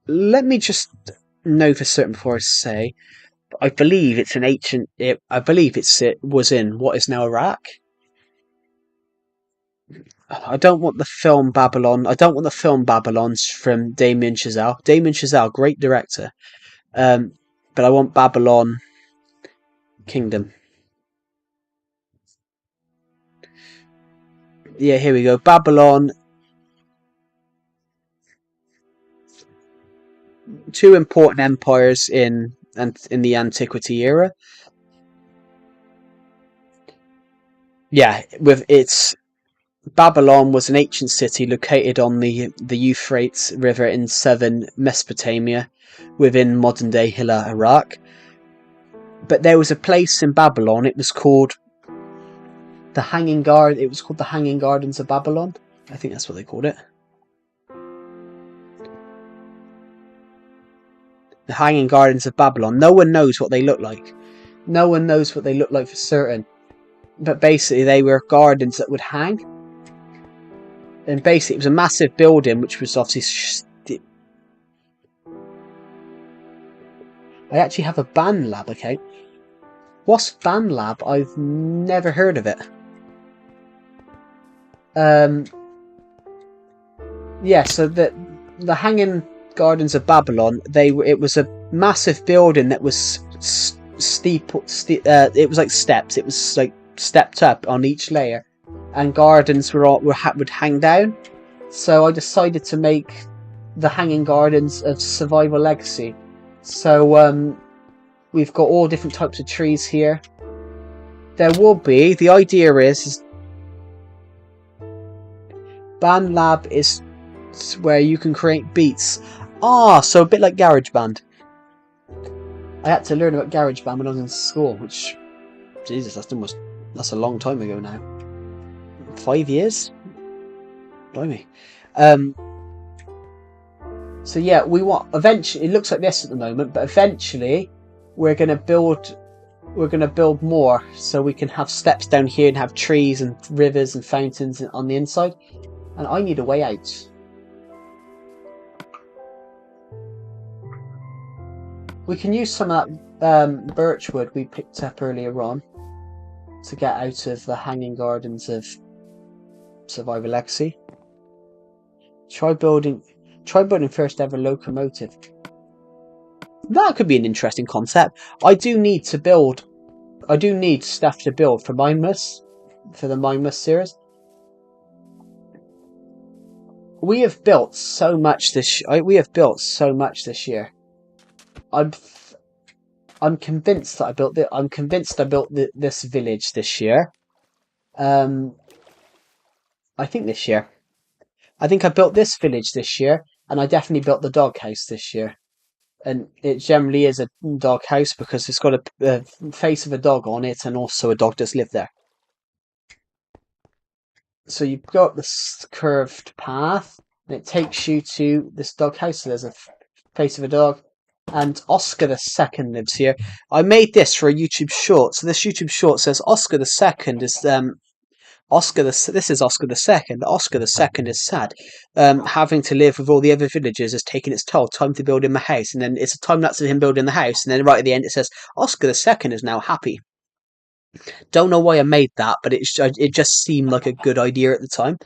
Let me just know for certain before I say. I believe it's an ancient. I believe it was in what is now Iraq. I don't want the film Babylon. I don't want the film Babylon's from Damien Chazelle. Damien Chazelle, great director. But I want Babylon Kingdom. Yeah, here we go. Babylon. Two important empires in the Antiquity era. Yeah, with its Babylon was an ancient city located on the Euphrates River in southern Mesopotamia, within modern-day Hilla, Iraq. But there was a place in Babylon. It was called the Hanging Guard. It was called the Hanging Gardens of Babylon. I think that's what they called it. The Hanging Gardens of Babylon. No one knows what they look like. No one knows what they look like for certain. But basically, they were gardens that would hang. And basically, it was a massive building, which was obviously... I actually have a band lab, okay? What's band lab? I've never heard of it. Yeah, so the Hanging Gardens of Babylon, it was a massive building that was steep. It was like steps. It was like stepped up on each layer, and gardens would hang down. So I decided to make the Hanging Gardens of Survival Legacy. So we've got all different types of trees here. There will be, the idea is Band Lab is where you can create beats. So a bit like GarageBand. I had to learn about GarageBand when I was in school, which, Jesus, that's a long time ago now. 5 years? Blimey. So yeah, we want, eventually, it looks like this at the moment, but eventually we're gonna build more, so we can have steps down here and have trees and rivers and fountains on the inside. And I need a way out. We can use some of that birchwood we picked up earlier on to get out of the Hanging Gardens of Survival Legacy. Try building first ever locomotive. That could be an interesting concept. I do need stuff to build for the Mindless series. We have built so much this year. I'm convinced that I built this village this year. I think I built this village this year, and I definitely built the doghouse this year. And it generally is a doghouse because it's got a face of a dog on it, and also a dog does live there. So you've got this curved path, and it takes you to this doghouse. So there's a face of a dog, and Oscar the Second lives here. I made this for a YouTube short. So this YouTube short says Oscar the Second is this is Oscar the Second. Oscar the Second is sad. Having to live with all the other villagers has taken its toll. Time to build him a house, and then it's a time lapse of him building the house, and then right at the end it says Oscar the Second is now happy. Don't know why I made that, but it just seemed like a good idea at the time.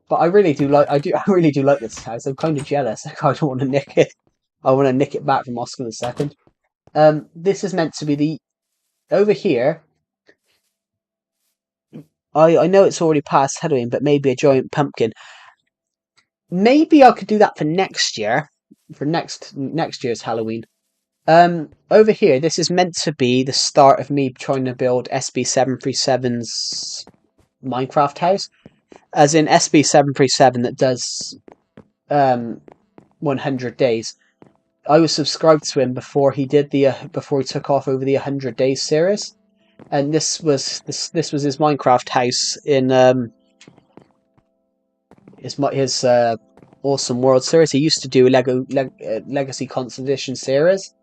But I really do like this house. I'm kind of jealous. I kind of want to nick it. I want to nick it back from Oscar the Second. This is meant to be over here. I know it's already past Halloween, but maybe a giant pumpkin. Maybe I could do that for next year, for next year's Halloween. Over here, this is meant to be the start of me trying to build SB737's Minecraft house, as in SB737 that does 100 days. I was subscribed to him before he did before he took off over the 100 days series. And this was his Minecraft house in his Awesome World series. He used to do a Legacy Conservation series,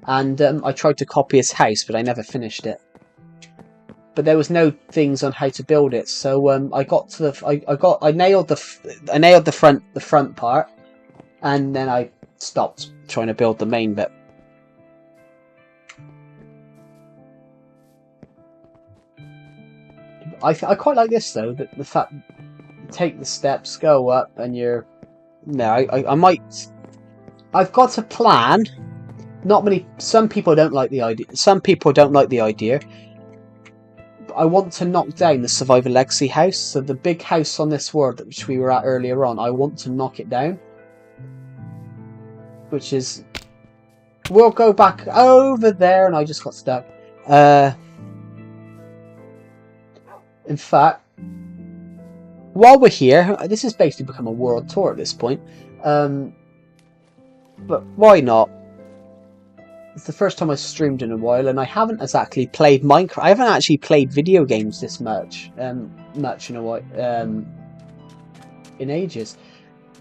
and I tried to copy his house, but I never finished it. But there was no things on how to build it, so I nailed the front part, and then I stopped. trying to build the main bit. I quite like this though, that the fact take the steps, go up, and you're. No, I might. I've got a plan. Not many. Some people don't like the idea. Some people don't like the idea. But I want to knock down the Survivor Legacy house. So the big house on this world, which we were at earlier on, I want to knock it down. Which is. We'll go back over there, and I just got stuck. In fact, while we're here, this has basically become a world tour at this point. But why not? It's the first time I've streamed in a while, and I haven't exactly played Minecraft. I haven't actually played video games this much in a while, in ages.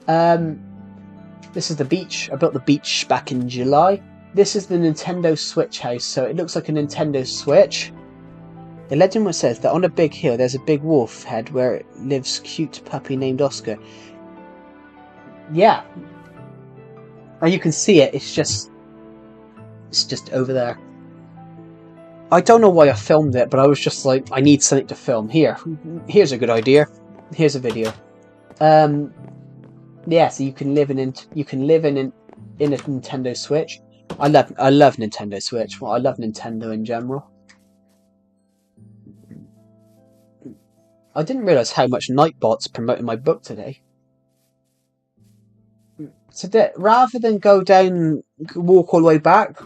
This is the beach. I built the beach back in July. This is the Nintendo Switch house, so it looks like a Nintendo Switch. The legend says that on a big hill there's a big wolf head where lives cute puppy named Oscar. Yeah. And you can see it, it's just over there. I don't know why I filmed it, but I was just like, I need something to film. Here's a good idea. Here's a video. Yeah, so you can live in a Nintendo Switch. I love Nintendo Switch. Well, I love Nintendo in general. I didn't realise how much Nightbot's promoting my book today. So rather than walk all the way back,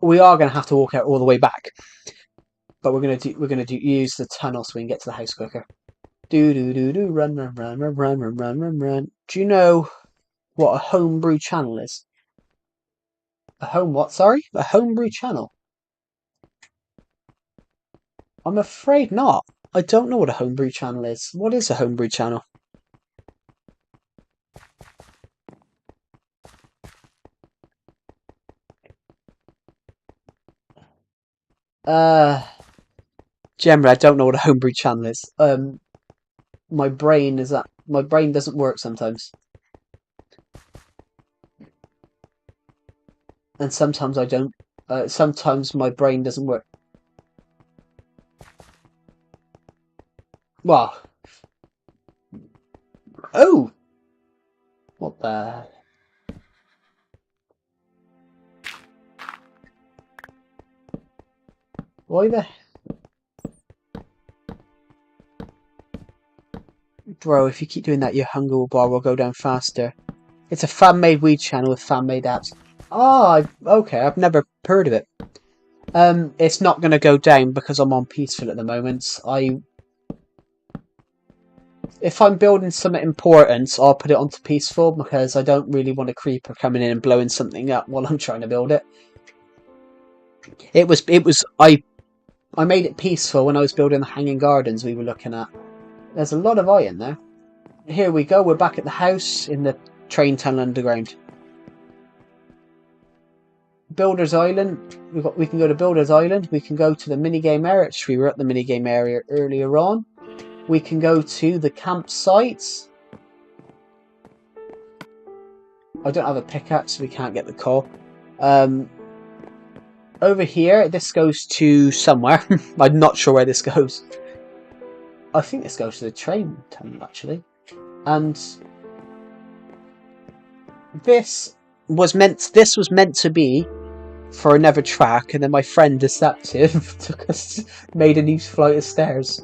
we are going to have to walk out all the way back. But we're going to use the tunnel so we can get to the house quicker. Run. Do you know what a homebrew channel is? A homebrew channel. I'm afraid not. I don't know what a homebrew channel is. What is a homebrew channel? Generally, I don't know what a homebrew channel is. My brain doesn't work sometimes. And sometimes I don't. Sometimes my brain doesn't work. Well. Oh! What the... Why the... Bro, if you keep doing that, your hunger bar will go down faster. It's a fan-made weed channel with fan-made apps. Oh, okay, I've never heard of it. It's not going to go down because I'm on peaceful at the moment. If I'm building something important, I'll put it onto peaceful because I don't really want a creeper coming in and blowing something up while I'm trying to build it. I made it peaceful when I was building the hanging gardens we were looking at. There's a lot of iron there. Here we go, we're back at the house in the train tunnel underground. Builder's Island. We can go to Builder's Island. We can go to the minigame area. We were at the minigame area earlier on. We can go to the campsites. I don't have a pickaxe, so we can't get the coal. Over here, this goes to somewhere. I'm not sure where this goes. I think this goes to the train tunnel, actually. And this was meant to be for another track, and then my friend Deceptive made a new flight of stairs.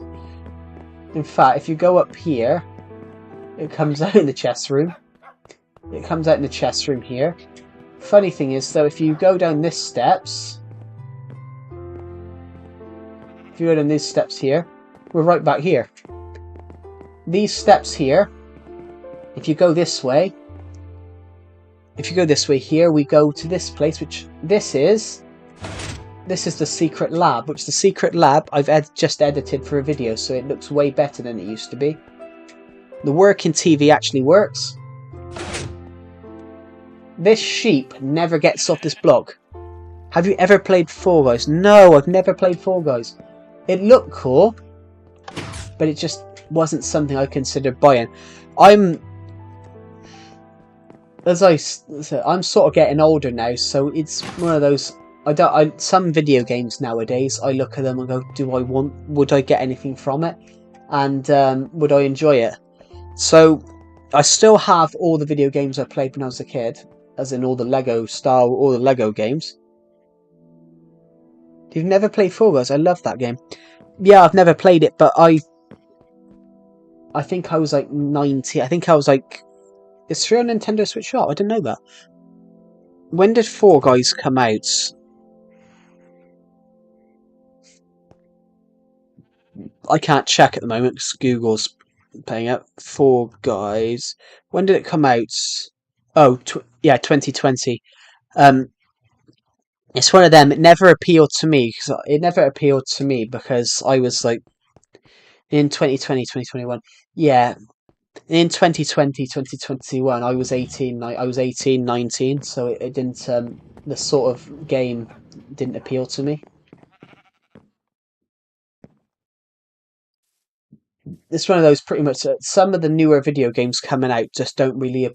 In fact, if you go up here, it comes out in the chest room. It comes out in the chest room here. Funny thing is, though, if you go down these steps, here, we're right back here. These steps here, if you go this way here, we go to this place, which this is the secret lab, which the secret lab I've just edited for a video, so it looks way better than it used to be. The working TV actually works. This sheep never gets off this block. Have you ever played Fall Guys? No, I've never played Fall Guys. It looked cool, but it just wasn't something I considered buying. as I said, I'm sort of getting older now, so it's one of those. Some video games nowadays, I look at them and go, would I get anything from it? And would I enjoy it? So I still have all the video games I played when I was a kid, as in all the Lego games. You've never played Fall Guys? I love that game. Yeah, I've never played it, but I think I was like 90. I think I was like, it's free on Nintendo Switch Shop. I didn't know that. When did Fall Guys come out? I can't check at the moment because Google's paying it. Fall Guys. When did it come out? Oh, yeah, 2020. It's one of them. It never appealed to me because I was like in 2020, 2021. Yeah, in 2020, 2021, I was 18. I was 18, 19. So it didn't. The sort of game didn't appeal to me. It's one of those pretty much. Some of the newer video games coming out just don't really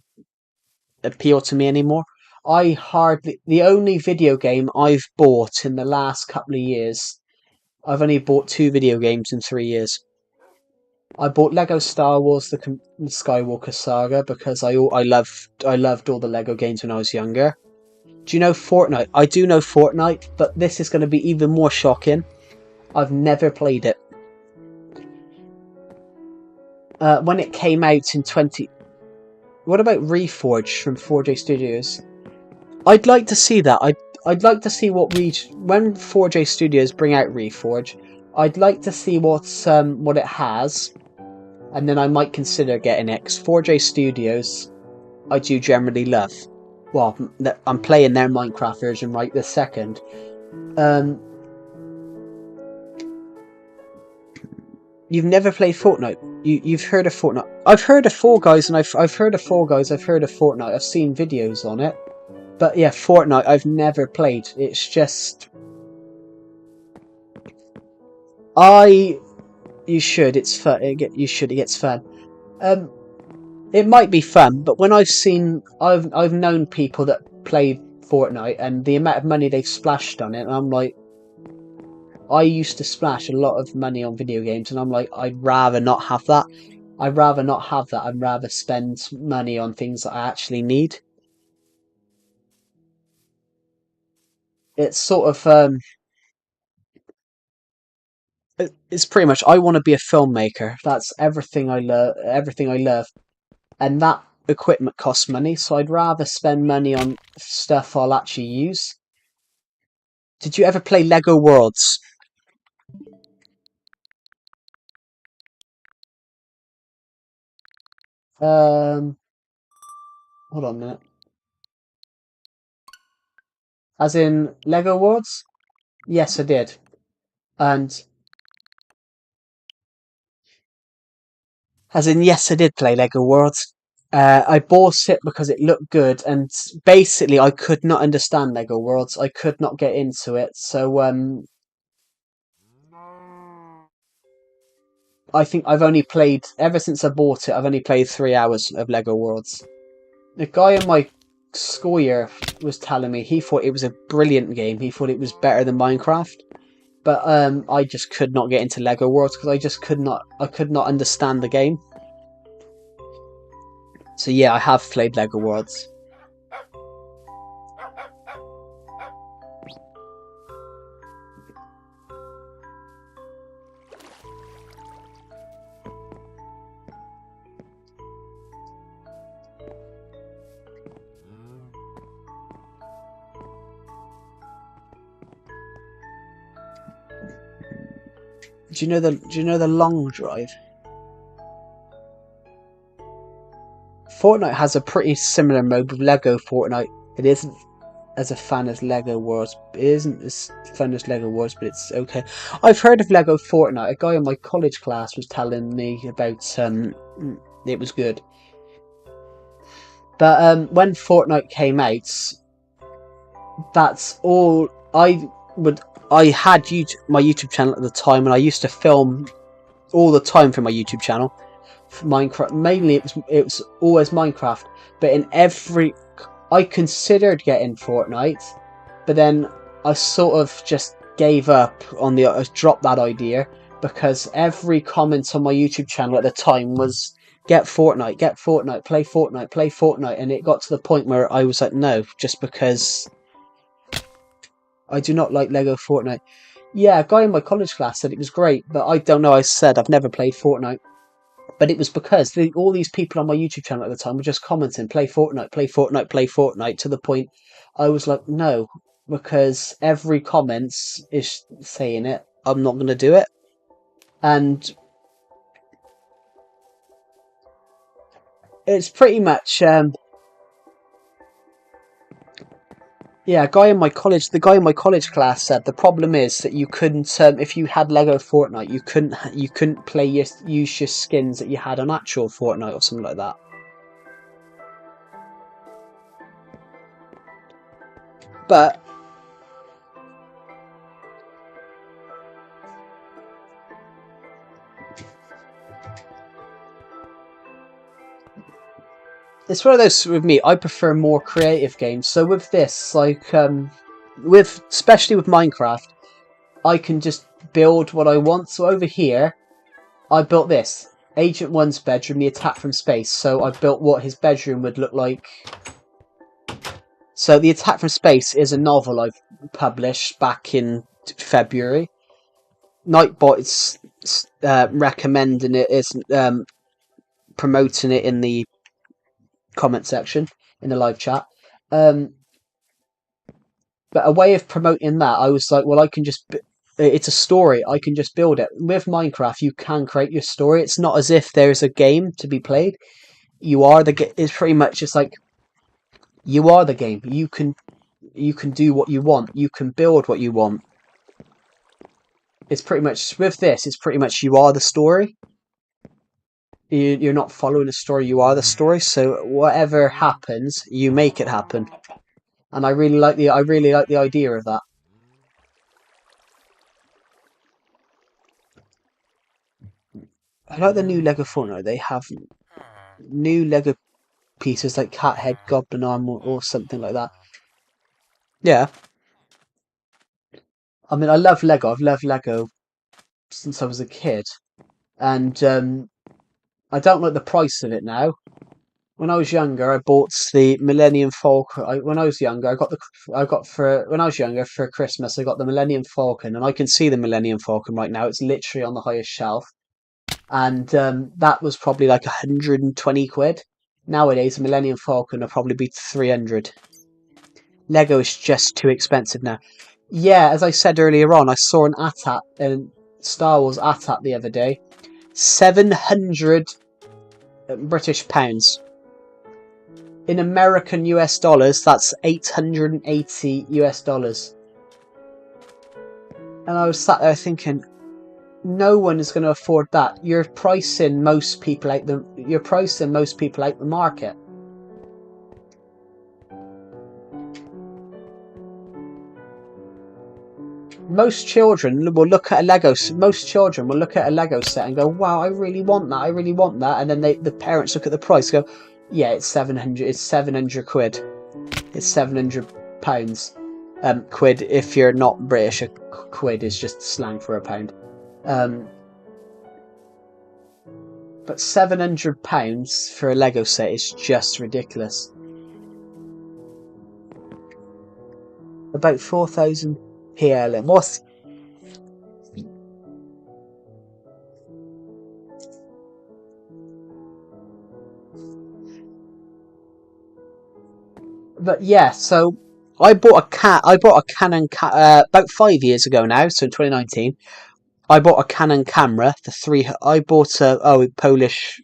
appeal to me anymore. The only video game I've bought in the last couple of years, I've only bought 2 video games in 3 years. I bought Lego Star Wars: The Skywalker Saga because I loved all the Lego games when I was younger. Do you know Fortnite? I do know Fortnite, but this is going to be even more shocking. I've never played it. When it came out in 20... What about Reforged from 4J Studios? I'd like to see that. I'd like to see when 4J Studios bring out Reforged, I'd like to see what it has, and then I might consider getting it, because 4J Studios I do generally love. Well, I'm playing their Minecraft version right this second. You've never played Fortnite. You've heard of Fortnite. I've heard of Fall Guys, and I've heard of Fall Guys. I've heard of Fortnite. I've seen videos on it, but yeah, Fortnite I've never played. It's just you should. It's fun. You should. It gets fun. It might be fun, but when I've known people that play Fortnite and the amount of money they've splashed on it, and I'm like, I used to splash a lot of money on video games, and I'm like, I'd rather not have that. I'd rather spend money on things that I actually need. It's sort of it's pretty much, I want to be a filmmaker. That's everything I love. Everything I love, and that equipment costs money. So I'd rather spend money on stuff I'll actually use. Did you ever play Lego Worlds? Hold on a minute. As in Lego Worlds? Yes, I did. And as in, yes, I did play Lego Worlds. I bought it because it looked good, and basically I could not understand Lego Worlds. I could not get into it, so I think I've only played, ever since I bought it, I've only played 3 hours of Lego Worlds. The guy in my school year was telling me he thought it was a brilliant game. He thought it was better than Minecraft. But I just could not get into Lego Worlds because I could not understand the game. So yeah, I have played Lego Worlds. Do you know the long drive? Fortnite has a pretty similar mode with Lego Fortnite. It isn't as fun as Lego Worlds. It isn't as fun as Lego Worlds, but it's okay. I've heard of Lego Fortnite. A guy in my college class was telling me about it was good. But when Fortnite came out, that's all I had my YouTube channel at the time, and I used to film all the time for my YouTube channel. Minecraft. Mainly, it was always Minecraft. But in every, I considered getting Fortnite, but then I sort of just gave up on the. I dropped that idea because every comment on my YouTube channel at the time was get Fortnite, play Fortnite, play Fortnite, and it got to the point where I was like, no, just because I do not like Lego Fortnite. Yeah, a guy in my college class said it was great, but I don't know. I said I've never played Fortnite. But it was because all these people on my YouTube channel at the time were just commenting, play Fortnite, play Fortnite, play Fortnite, to the point I was like, no, because every comment is saying it. I'm not going to do it. And it's pretty much, yeah, the guy in my college class said the problem is that you couldn't, if you had Lego Fortnite, you couldn't use your skins that you had on actual Fortnite or something like that. But it's one of those with me. I prefer more creative games. So with this, like, especially with Minecraft, I can just build what I want. So over here, I built this Agent One's bedroom, the attack from space. So I built what his bedroom would look like. So the attack from space is a novel I've published back in February. Nightbot is recommending it, is promoting it in the comment section in the live chat. But a way of promoting that, I was like, well, I can just. It's a story. I can just build it. With Minecraft, you can create your story. It's not as if there's a game to be played. You are the. It's pretty much just like you are the game. You can do what you want. You can build what you want. It's pretty much with this. It's pretty much you are the story. You're not following a story. You are the story. So whatever happens, you make it happen. And I really like the idea of that. I like the new Lego Fortnite. They have new Lego pieces like cat head, goblin arm, or something like that. Yeah, I mean, I love Lego. I've loved Lego since I was a kid, and I don't like the price of it now. When I was younger, I bought the Millennium Falcon. When I was younger, I got for when I was younger for Christmas. I got the Millennium Falcon, and I can see the Millennium Falcon right now. It's literally on the highest shelf, and that was probably like 120 quid. Nowadays, a Millennium Falcon will probably be 300. Lego is just too expensive now. Yeah, as I said earlier on, I saw an AT-AT, Star Wars AT-AT the other day. 700 British pounds. In American US dollars, that's 880 US dollars. And I was sat there thinking, no one is going to afford that. You're pricing most people out the market. Most children will look at a Lego. Most children will look at a Lego set and go, "Wow, I really want that. I really want that." And then the parents look at the price, go, "Yeah, it's 700. It's 700 quid. It's 700 pounds. Quid if you're not British. A quid is just slang for a pound. But 700 pounds for a Lego set is just ridiculous. About 4,000 PLN. What's But yeah, so I bought a Canon about 5 years ago now, so in 2019. I bought a Canon camera. I bought a Polish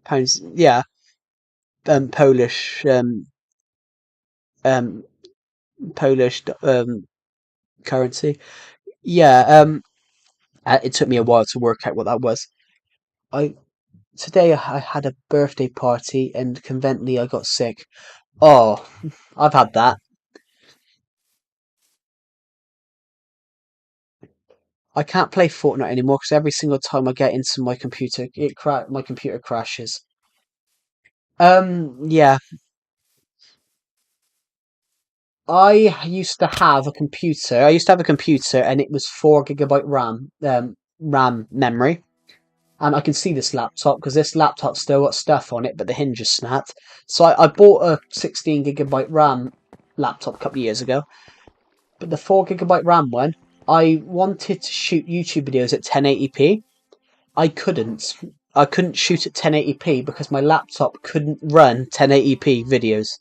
pounds. Yeah, Polish um Polish currency. Yeah. It took me a while to work out what that was. I Today I had a birthday party and conveniently I got sick. Oh, I've had that. I can't play Fortnite anymore because every single time I get into my computer, my computer crashes. Yeah. I used to have a computer. I used to have a computer, and it was 4 GB RAM memory. And I can see this laptop because this laptop still got stuff on it, but the hinge is snapped. So I bought a 16 GB RAM laptop a couple of years ago. But the 4 GB RAM one, I wanted to shoot YouTube videos at 1080p. I couldn't. I couldn't shoot at 1080p because my laptop couldn't run 1080p videos.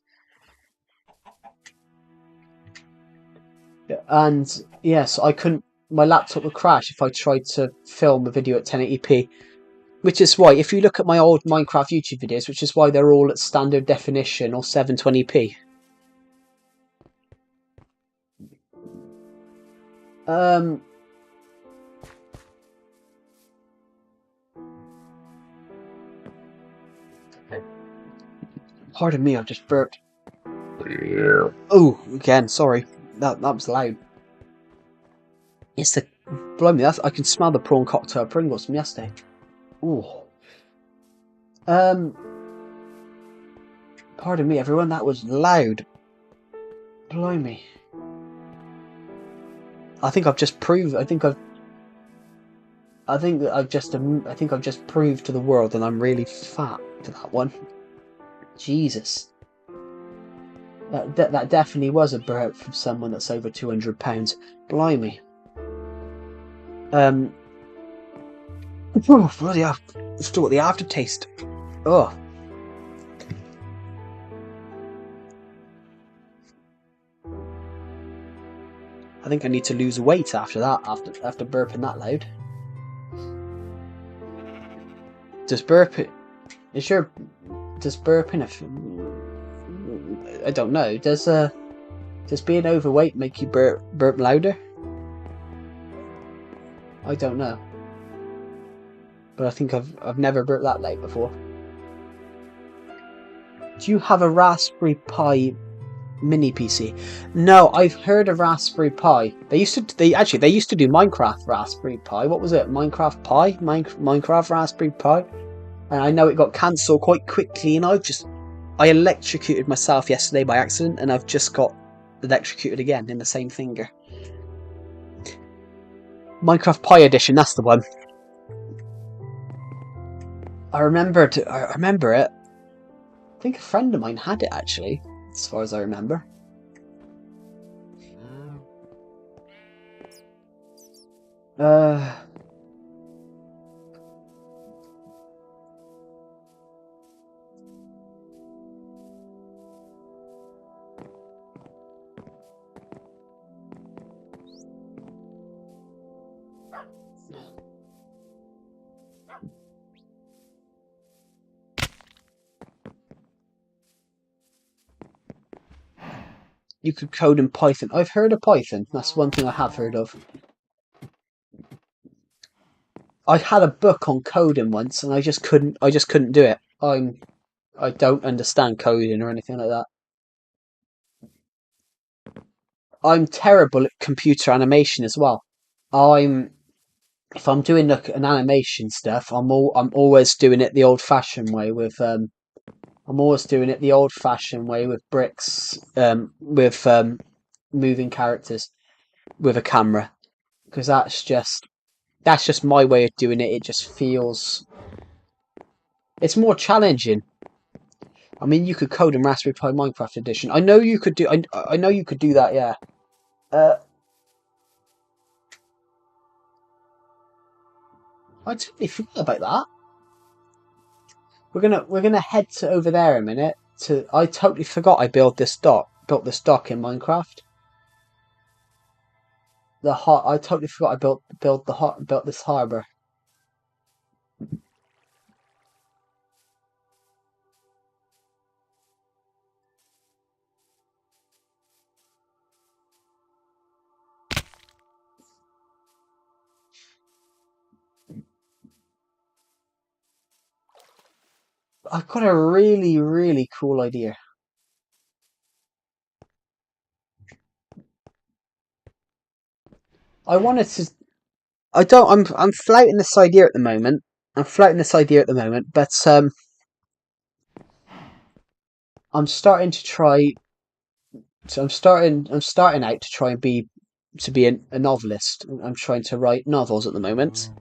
And yes, I couldn't. My laptop would crash if I tried to film a video at 1080p. Which is why, if you look at my old Minecraft YouTube videos, which is why they're all at standard definition or 720p. Um, Pardon me, I've just burped. Oh, again, sorry. That was loud. It's the... Blimey, I can smell the prawn cocktail Pringles from yesterday. Ooh. Pardon me, everyone, that was loud. Blimey. I think I've just proved... I think I've just proved to the world that I'm really fat for that one. Jesus. That definitely was a burp from someone that's over 200 pounds. Blimey. Oh, bloody hell. Still got the aftertaste. Oh. I think I need to lose weight after that, after burping that loud. Does burping... Does burping... I don't know. Does being overweight make you burp louder? I don't know. But I think I've never burped that loud before. Do you have a Raspberry Pi mini PC? No, I've heard of Raspberry Pi. They used to do Minecraft Raspberry Pi. What was it? Minecraft Pi? Minecraft Raspberry Pi? And I know it got cancelled quite quickly, and I electrocuted myself yesterday by accident, and I've just got electrocuted again in the same finger. Minecraft Pi edition, that's the one. I remember it. I think a friend of mine had it, actually, as far as I remember. You could code in Python. I've heard of Python. That's one thing I have heard of. I had a book on coding once, and I just couldn't do it. I don't understand coding or anything like that. I'm terrible at computer animation as well. If I'm doing an animation stuff, I'm always doing it the old-fashioned way with bricks, with moving characters with a camera, because that's just my way of doing it. It just feels it's more challenging. I mean, you could code in Raspberry Pi Minecraft Edition. I know you could do. I know you could do that. Yeah. I totally forgot about that. We're gonna head to over there a minute. I totally forgot I built this dock in Minecraft. I totally forgot I built this harbor. I've got a really, really cool idea. I wanted to I don't. I'm flouting this idea at the moment. I'm flouting this idea at the moment, but I'm starting to try. So I'm starting out to try and be a novelist. I'm trying to write novels at the moment,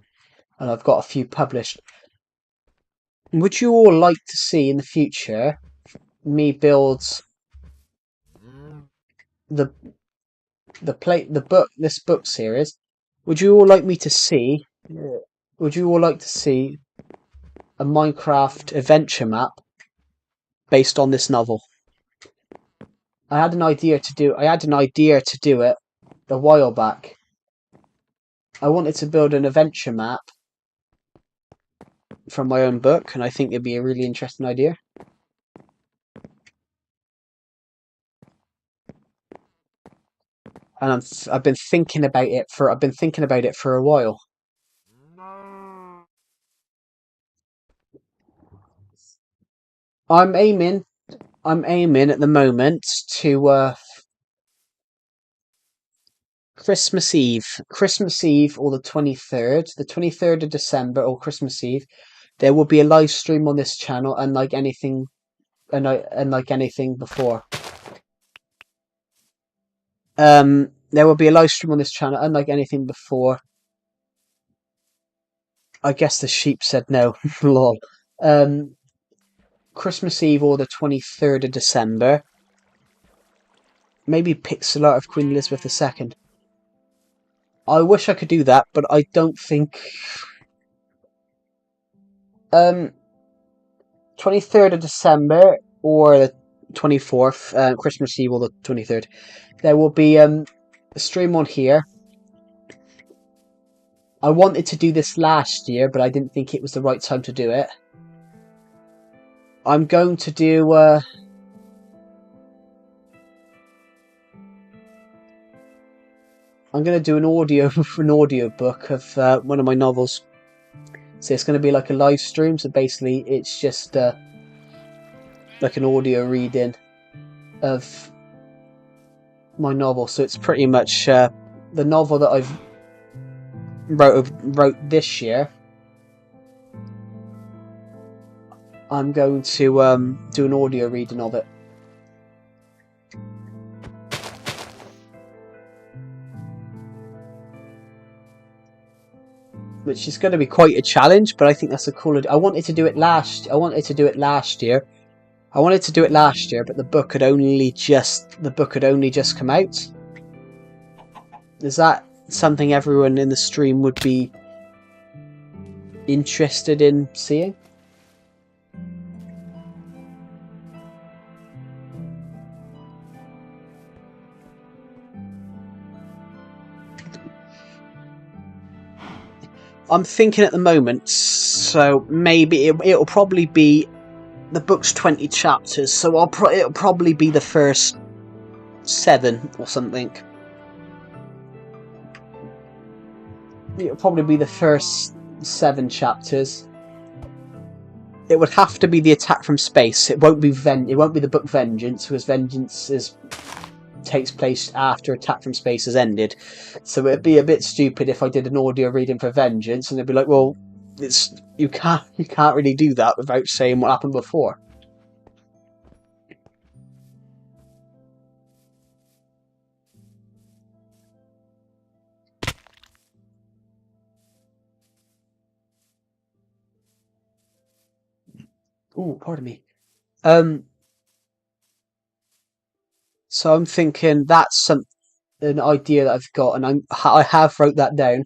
and I've got a few published. Would you all like to see in the future me build the the book this book series? Would you all like me to see? Would you all like to see a Minecraft adventure map based on this novel? I had an idea to do. I had an idea to do it a while back. I wanted to build an adventure map from my own book, and I think it'd be a really interesting idea. And I've been thinking about it for a while. I'm aiming I'm aiming at the moment to Christmas Eve or the 23rd of December or Christmas Eve. There will be a live stream on this channel, unlike anything before. There will be a live stream on this channel, unlike anything before. I guess the sheep said no. Lol. Um, Christmas Eve or the 23rd of December. Maybe pixel art of Queen Elizabeth II. I wish I could do that, but I don't think. 23rd of December or the 24th, Christmas Eve or the 23rd. There will be a stream on here. I wanted to do this last year, but I didn't think it was the right time to do it. I'm going to do I'm going to do an audio book of one of my novels. So it's going to be like a live stream. So basically, it's just like an audio reading of my novel. So it's pretty much the novel that I've wrote this year. I'm going to do an audio reading of it. Which is going to be quite a challenge, but I think that's a cool idea. I wanted to do it last year. But the book had only just come out. Is that something everyone in the stream would be interested in seeing? I'm thinking at the moment, so maybe it'll probably be the book's 20 chapters, so it'll probably be the first 7 or something. It'll probably be the first 7 chapters. It would have to be the attack from space. It won't be the book Vengeance, because Vengeance takes place after Attack from Space has ended. So it'd be a bit stupid if I did an audio reading for Vengeance, and it'd be like, well, you can't really do that without saying what happened before. Oh, pardon me. So I'm thinking that's an idea that I've got, and I have wrote that down.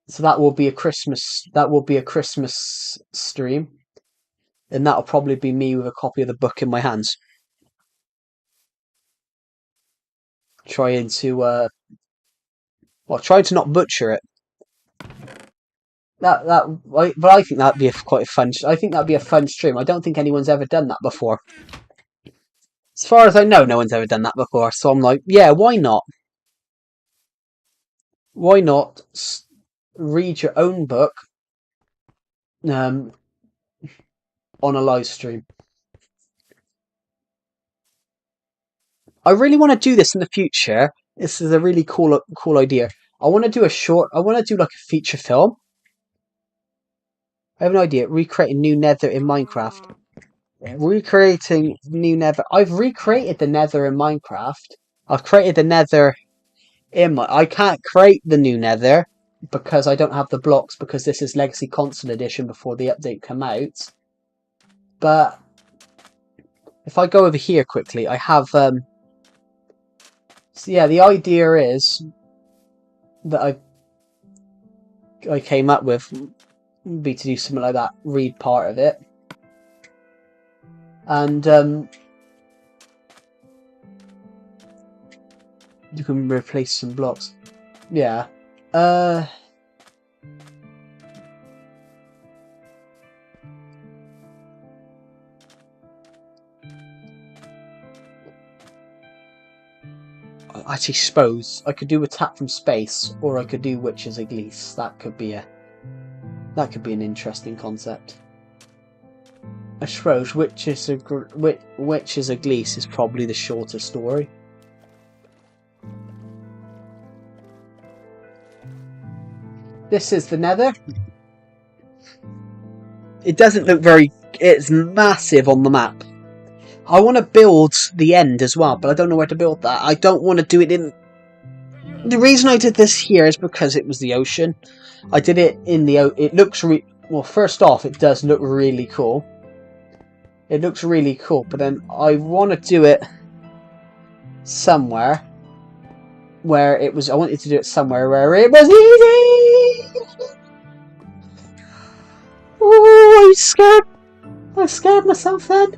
So that will be a Christmas stream, and that'll probably be me with a copy of the book in my hands, trying to not butcher it. But I think that'd be quite a fun. I think that'd be a fun stream. I don't think anyone's ever done that before. As far as I know, no one's ever done that before. So I'm like, yeah, why not? Why not read your own book on a live stream? I really want to do this in the future. This is a really cool idea. I want to do a short. I want to do like a feature film. I have an idea. Recreating new Nether in Minecraft. Recreating new Nether. I've recreated the Nether in Minecraft. I've created the Nether in my. I can't create the new Nether because I don't have the blocks because this is Legacy Console Edition before the update come out. But if I go over here quickly, I have so yeah, the idea is that I came up with be to do something like that, read part of it. And you can replace some blocks. Yeah. I actually suppose I could do attack from space, or I could do Witches Iglesias. That could be an interesting concept. I suppose Witches Iglesias is probably the shorter story. This is the Nether. It doesn't look very. It's massive on the map. I want to build the end as well, but I don't know where to build that. I don't want to do it in. The reason I did this here is because it was the ocean. I did it in the. It looks well. First off, it does look really cool. It looks really cool, but then I want to do it somewhere where it was. I wanted to do it somewhere where it was easy. Oh, I'm scared. I scared myself then.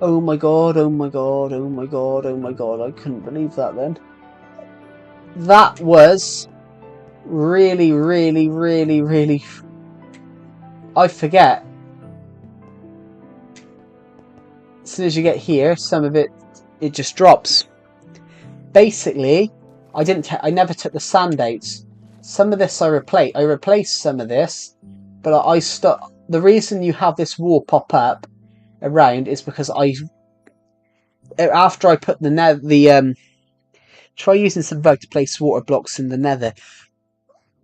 Oh my god, oh my god, oh my god, oh my god, I couldn't believe that then. That was really, really, really, really... I forget. As soon as you get here, some of it just drops. Basically, I never took the sand out. Some of this I replaced some of this, but the reason you have this wall pop up around is because after I put try using some bug to place water blocks in the Nether.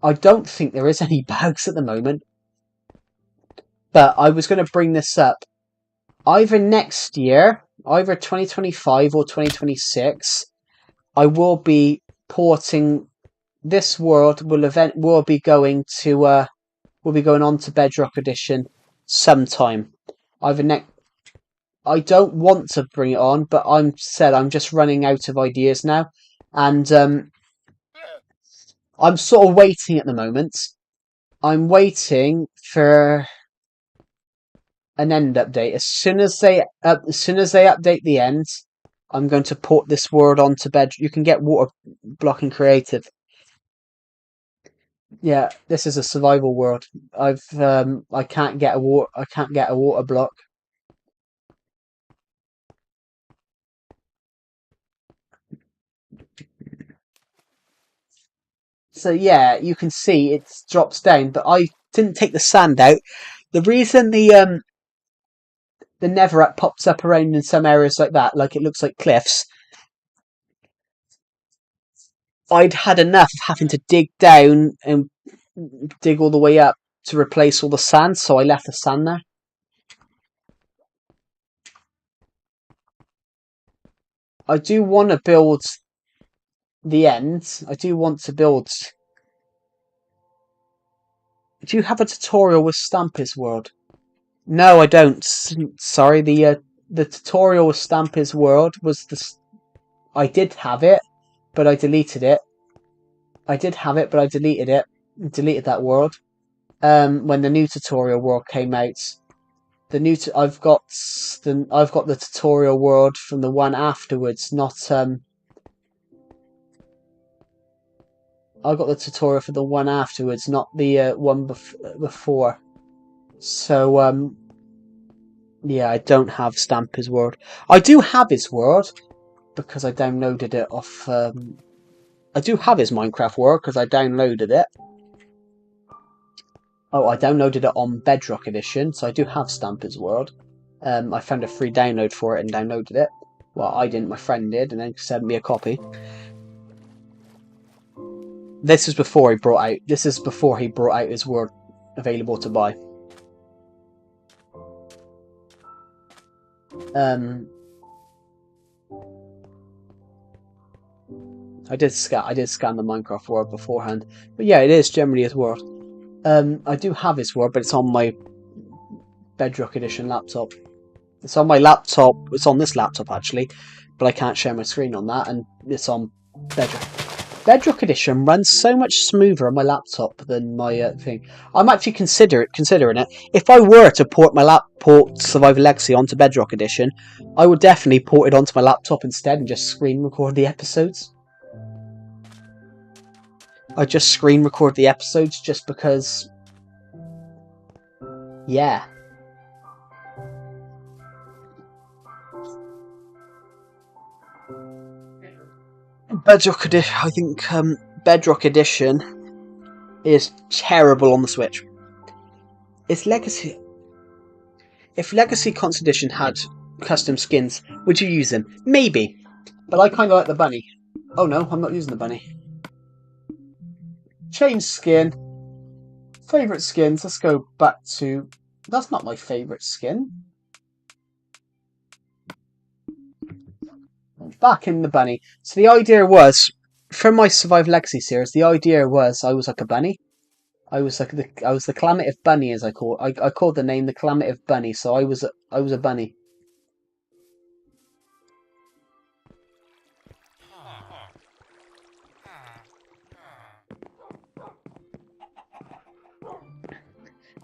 I don't think there is any bugs at the moment, but I was going to bring this up either next year, either 2025 or 2026. I will be porting this world. Will be going on to Bedrock Edition sometime. I don't want to bring it on, but I'm just running out of ideas now, and I'm sort of waiting at the moment. I'm waiting for an end update. As soon as they update the end, I'm going to port this world onto Bedrock. You can get water blocking creative. Yeah, this is a survival world. I can't get a water block. So yeah, you can see it drops down, but I didn't take the sand out. The reason the netherrack pops up around in some areas like that, like it looks like cliffs, I'd had enough of having to dig down and dig all the way up to replace all the sand, so I left the sand there. I do want to build the end. I do want to build... Do you have a tutorial with Stampy's World? No, I don't. Sorry, the tutorial with Stampy's World was I did have it, but I deleted it. I did have it, but I deleted it. Deleted that world. When the new tutorial world came out, I've got the tutorial world from the one afterwards, not I got the tutorial for the one afterwards, not the one before. So yeah, I don't have Stampy's World. I do have his world because I downloaded it off. I do have his Minecraft world because I downloaded it. Oh, I downloaded it on Bedrock Edition, so I do have Stampy's World. I found a free download for it and downloaded it. Well, I didn't, my friend did, and then sent me a copy. This is before he brought out. This is before he brought out his world available to buy. I did scan the Minecraft world beforehand, but yeah, it is generally his world. I do have his world, but it's on my Bedrock Edition laptop. It's on my laptop. It's on this laptop actually, but I can't share my screen on that, and it's on Bedrock. Bedrock Edition runs so much smoother on my laptop than my thing. I'm actually considering it. If I were to port Survivor Legacy onto Bedrock Edition, I would definitely port it onto my laptop instead and just screen record the episodes. I just screen record the episodes just because. Yeah. Bedrock Edition. I think Bedrock Edition is terrible on the Switch. If Legacy Console Edition had custom skins, would you use them? Maybe, but I kind of like the bunny. Oh no, I'm not using the bunny. Change skin. Favorite skins. Let's go back to. That's not my favorite skin. Back in the bunny. So the idea was, for my Survive Legacy series, the idea was I was like a bunny. I was the Calamity Bunny, as I called the name the Calamity Bunny. So I was a bunny.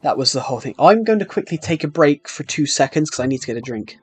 That was the whole thing. I'm going to quickly take a break for 2 seconds because I need to get a drink.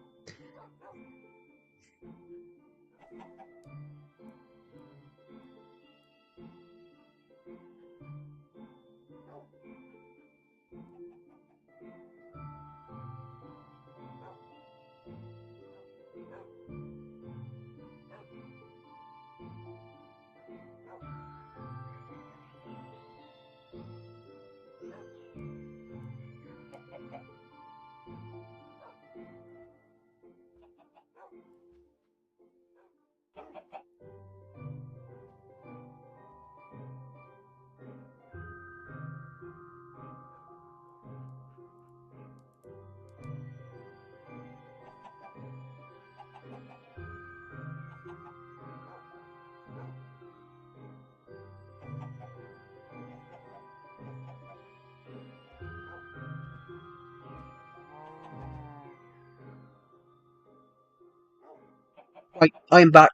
Right, I'm back.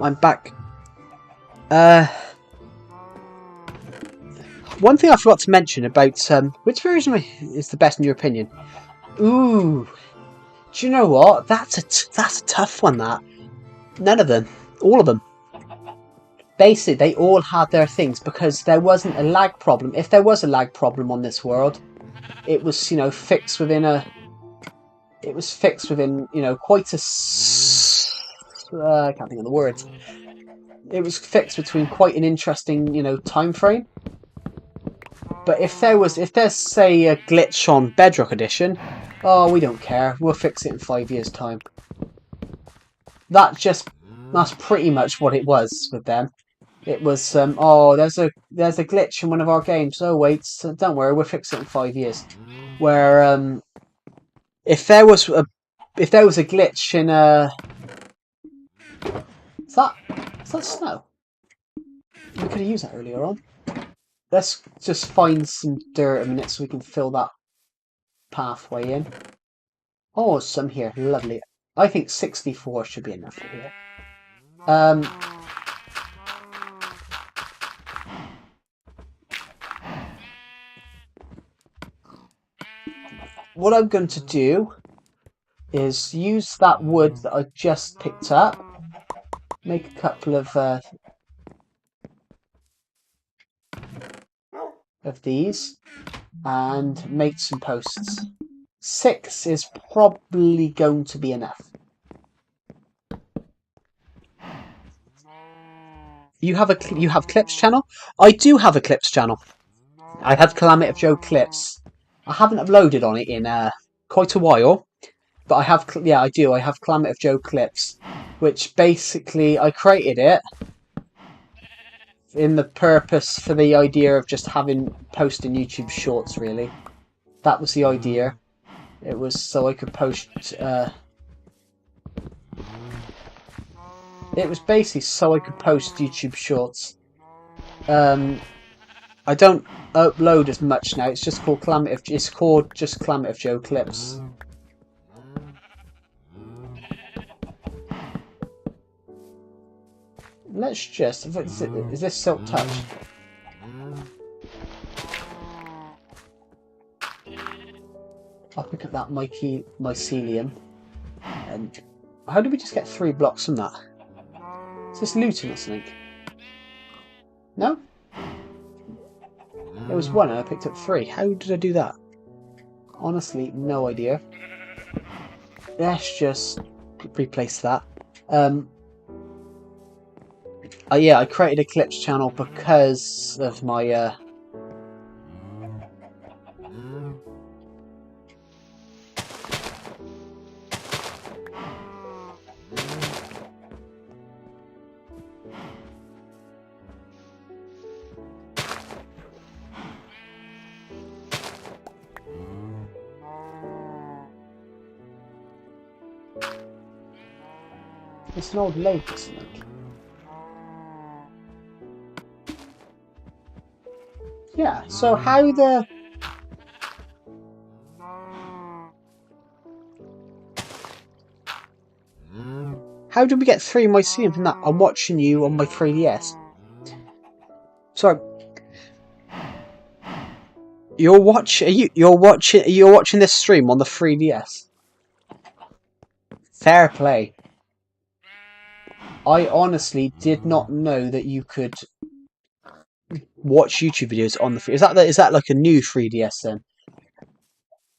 I'm back. One thing I forgot to mention about which version is the best in your opinion? Ooh, do you know what? That's a tough one. That none of them, all of them. Basically, they all had their things because there wasn't a lag problem. If there was a lag problem on this world, it was fixed within a. It was fixed within quite a. I can't think of the words. It was fixed between quite an interesting time frame. But if there's say a glitch on Bedrock Edition, oh, we don't care. We'll fix it in 5 years' time. That's pretty much what it was with them. It was oh, there's a glitch in one of our games. Oh wait, so don't worry, we'll fix it in 5 years. Where if there was a glitch in a is that snow? We could have used that earlier on. Let's just find some dirt a minute so we can fill that pathway in. Oh, some here. Lovely. I think 64 should be enough for here. What I'm going to do is use that wood that I just picked up. Make a couple of these and make some posts. 6 is probably going to be enough. You have Clips channel? I do have a Clips channel. I have Calamity of Joe Clips. I haven't uploaded on it in quite a while, but I have. Yeah, I do. I have Calamity of Joe Clips, which basically I created it in the purpose for the idea of just posting YouTube shorts. Really, that was the idea. It was so I could post. It was basically so I could post YouTube shorts. I don't upload as much now. It's just called It's called just Calamity of Joe Clips. Let's just. Is this Silk Touch? I'll pick up that mycelium. And how did we just get 3 blocks from that? Is this looting or something? No? There was 1 and I picked up 3. How did I do that? Honestly, no idea. Let's just replace that. Yeah, I created a clips channel because of my it's an old lake or something. Yeah, so how did we get 3 mycelium from that? I'm watching you on my 3DS. Sorry. You're watching this stream on the 3DS. Fair play. I honestly did not know that you could watch YouTube videos on the. Is that like a new 3DS then?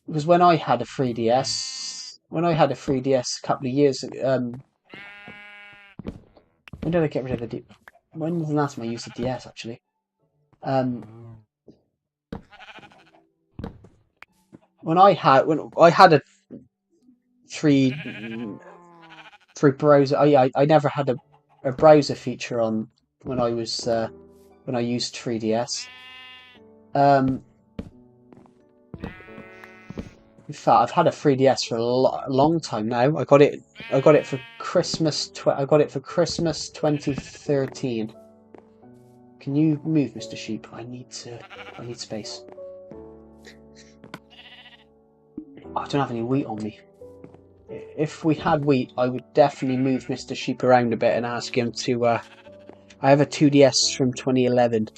Because when I had a 3DS, a couple of years ago, when did I get rid of the? When was the last time I used the DS actually? When I had a three browser. Oh yeah, I never had a browser feature on when I used 3DS. In fact, I've had a 3DS for a long time now. I got it for Christmas. I got it for Christmas 2013. Can you move, Mr. Sheep? I need space. I don't have any wheat on me. If we had wheat, I would definitely move Mr. Sheep around a bit and ask him to. I have a 2DS from 2011.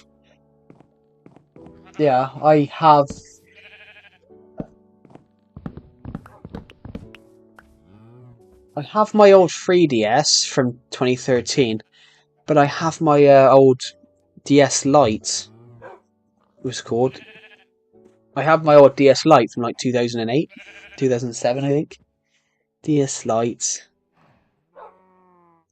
Yeah, I have. I have my old 3DS from 2013, but I have my old DS Lite. It was called. I have my old DS Lite from like 2008, 2007, I think. DS Lite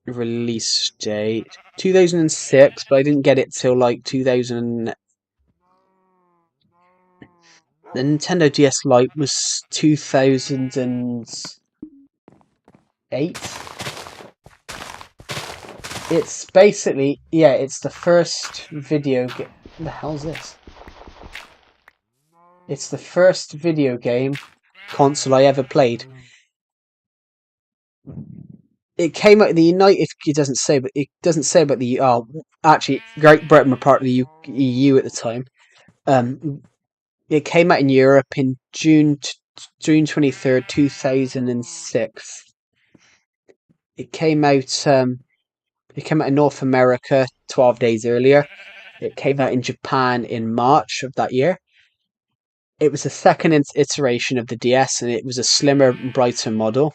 release date 2006, but I didn't get it till like 2000. The Nintendo DS Lite was 2008. It's basically, yeah, it's the first video game. What the hell's this? It's the first video game console I ever played. It came out of the United. It doesn't say about the. Actually, Great Britain were part of the EU at the time. It came out in Europe in June 23rd, 2006. It came out. It came out in North America 12 days earlier. It came out in Japan in March of that year. It was the second iteration of the DS, and it was a slimmer, brighter model.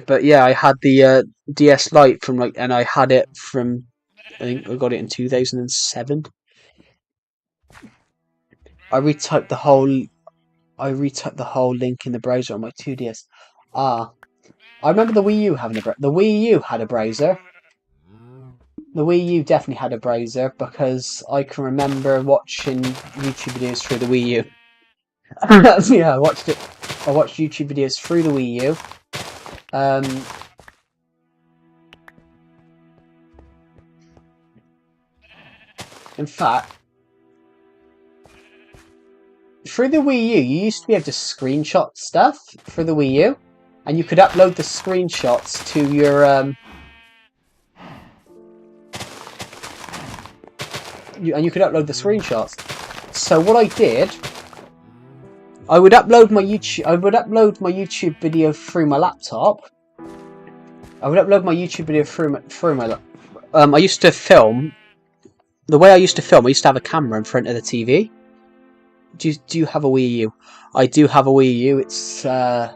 But yeah, I had the DS Lite and I had it from. I think I got it in 2007. I retyped the whole link in the browser on my 2DS. I remember the Wii U having the Wii U had a browser. The Wii U definitely had a browser because I can remember watching YouTube videos through the Wii U. Yeah, I watched YouTube videos through the Wii U. In fact, through the Wii U, you used to be able to screenshot stuff for the Wii U, and you could upload the screenshots to your you could upload the screenshots. So what I did, I would upload my YouTube video through my laptop. I used to film. The way I used to film, I used to have a camera in front of the TV. Do you have a Wii U? I do have a Wii U. It's there.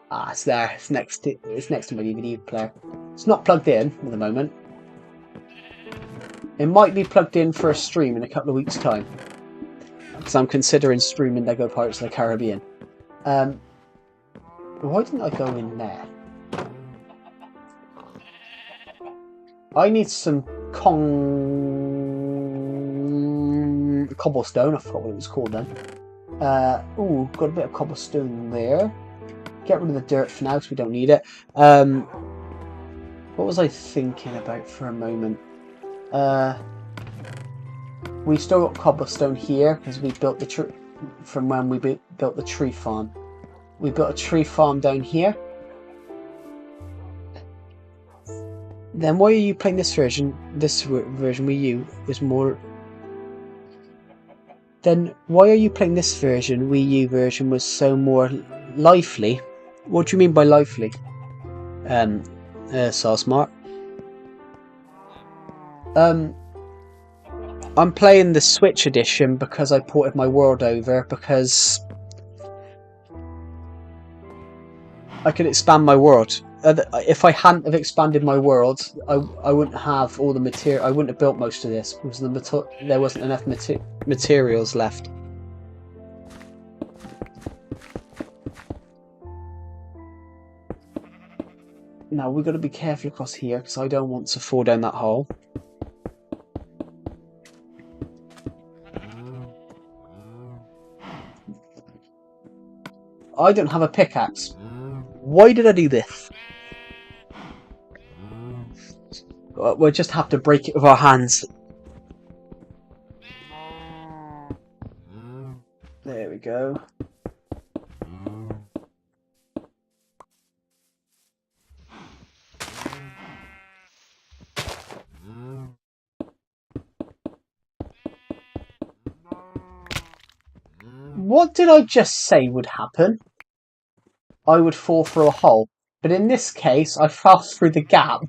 It's next to my DVD player. It's not plugged in at the moment. It might be plugged in for a stream in a couple of weeks' time, because I'm considering streaming Lego Pirates of the Caribbean. Why didn't I go in there? I need some cobblestone. I forgot what it was called then. Ooh, got a bit of cobblestone there. Get rid of the dirt for now because we don't need it. What was I thinking about for a moment? We still got cobblestone here because we built the tree from when we built the tree farm. We built a tree farm down here. Then why are you playing this version? This version Wii U was more. Then why are you playing this version? Wii U version was so more lively. What do you mean by lively? So smart. I'm playing the Switch edition because I ported my world over because I could expand my world. If I hadn't have expanded my world, I wouldn't have all the material. I wouldn't have built most of this because there wasn't enough materials left. Now we've got to be careful across here because I don't want to fall down that hole. I don't have a pickaxe. Why did I do this? We'll just have to break it with our hands. There we go. What did I just say would happen? I would fall through a hole. But in this case, I fell through the gap.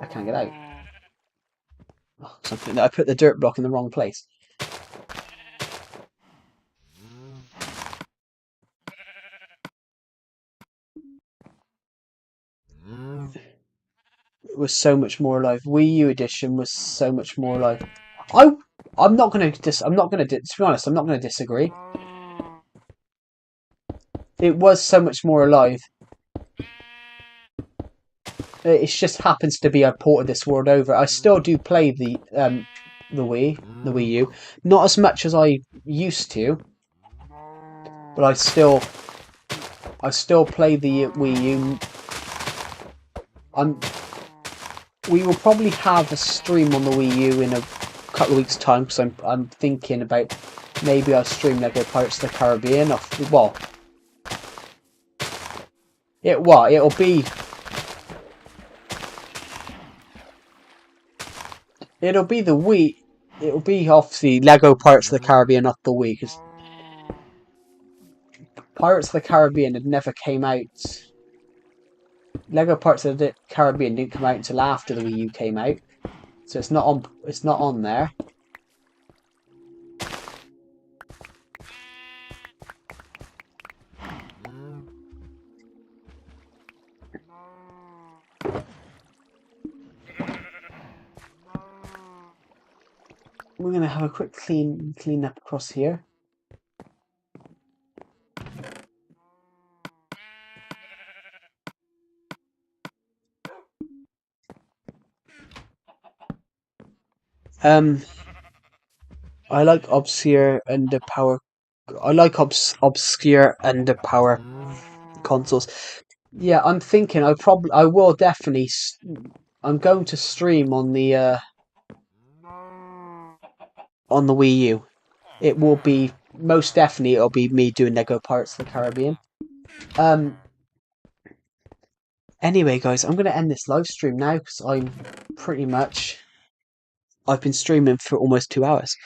I can't get out. Oh, I put the dirt block in the wrong place. It was so much more alive. Wii U edition was so much more alive. I'm not gonna to be honest, I'm not gonna disagree. It was so much more alive. It just happens to be I ported this world over. I still do play the Wii U, not as much as I used to, but I still play the Wii U. We will probably have a stream on the Wii U in a couple of weeks' time because I'm thinking about maybe I'll stream Lego Pirates of the Caribbean. It'll be the Wii. It'll be obviously Lego Pirates of the Caribbean, not the Wii, because Pirates of the Caribbean had never came out. Lego Pirates of the Caribbean didn't come out until after the Wii U came out, so it's not on. It's not on there. We're gonna have a quick clean up across here. I like obscure underpower. I like obscure underpower consoles. Yeah, I'm thinking I will definitely. I'm going to stream on the Wii U. It will be most definitely it'll be me doing Lego Pirates of the Caribbean. Um. Anyway, guys, I'm gonna end this live stream now because I've been streaming for almost 2 hours.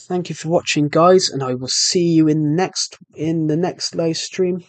Thank you for watching, guys, and I will see you in the next live stream.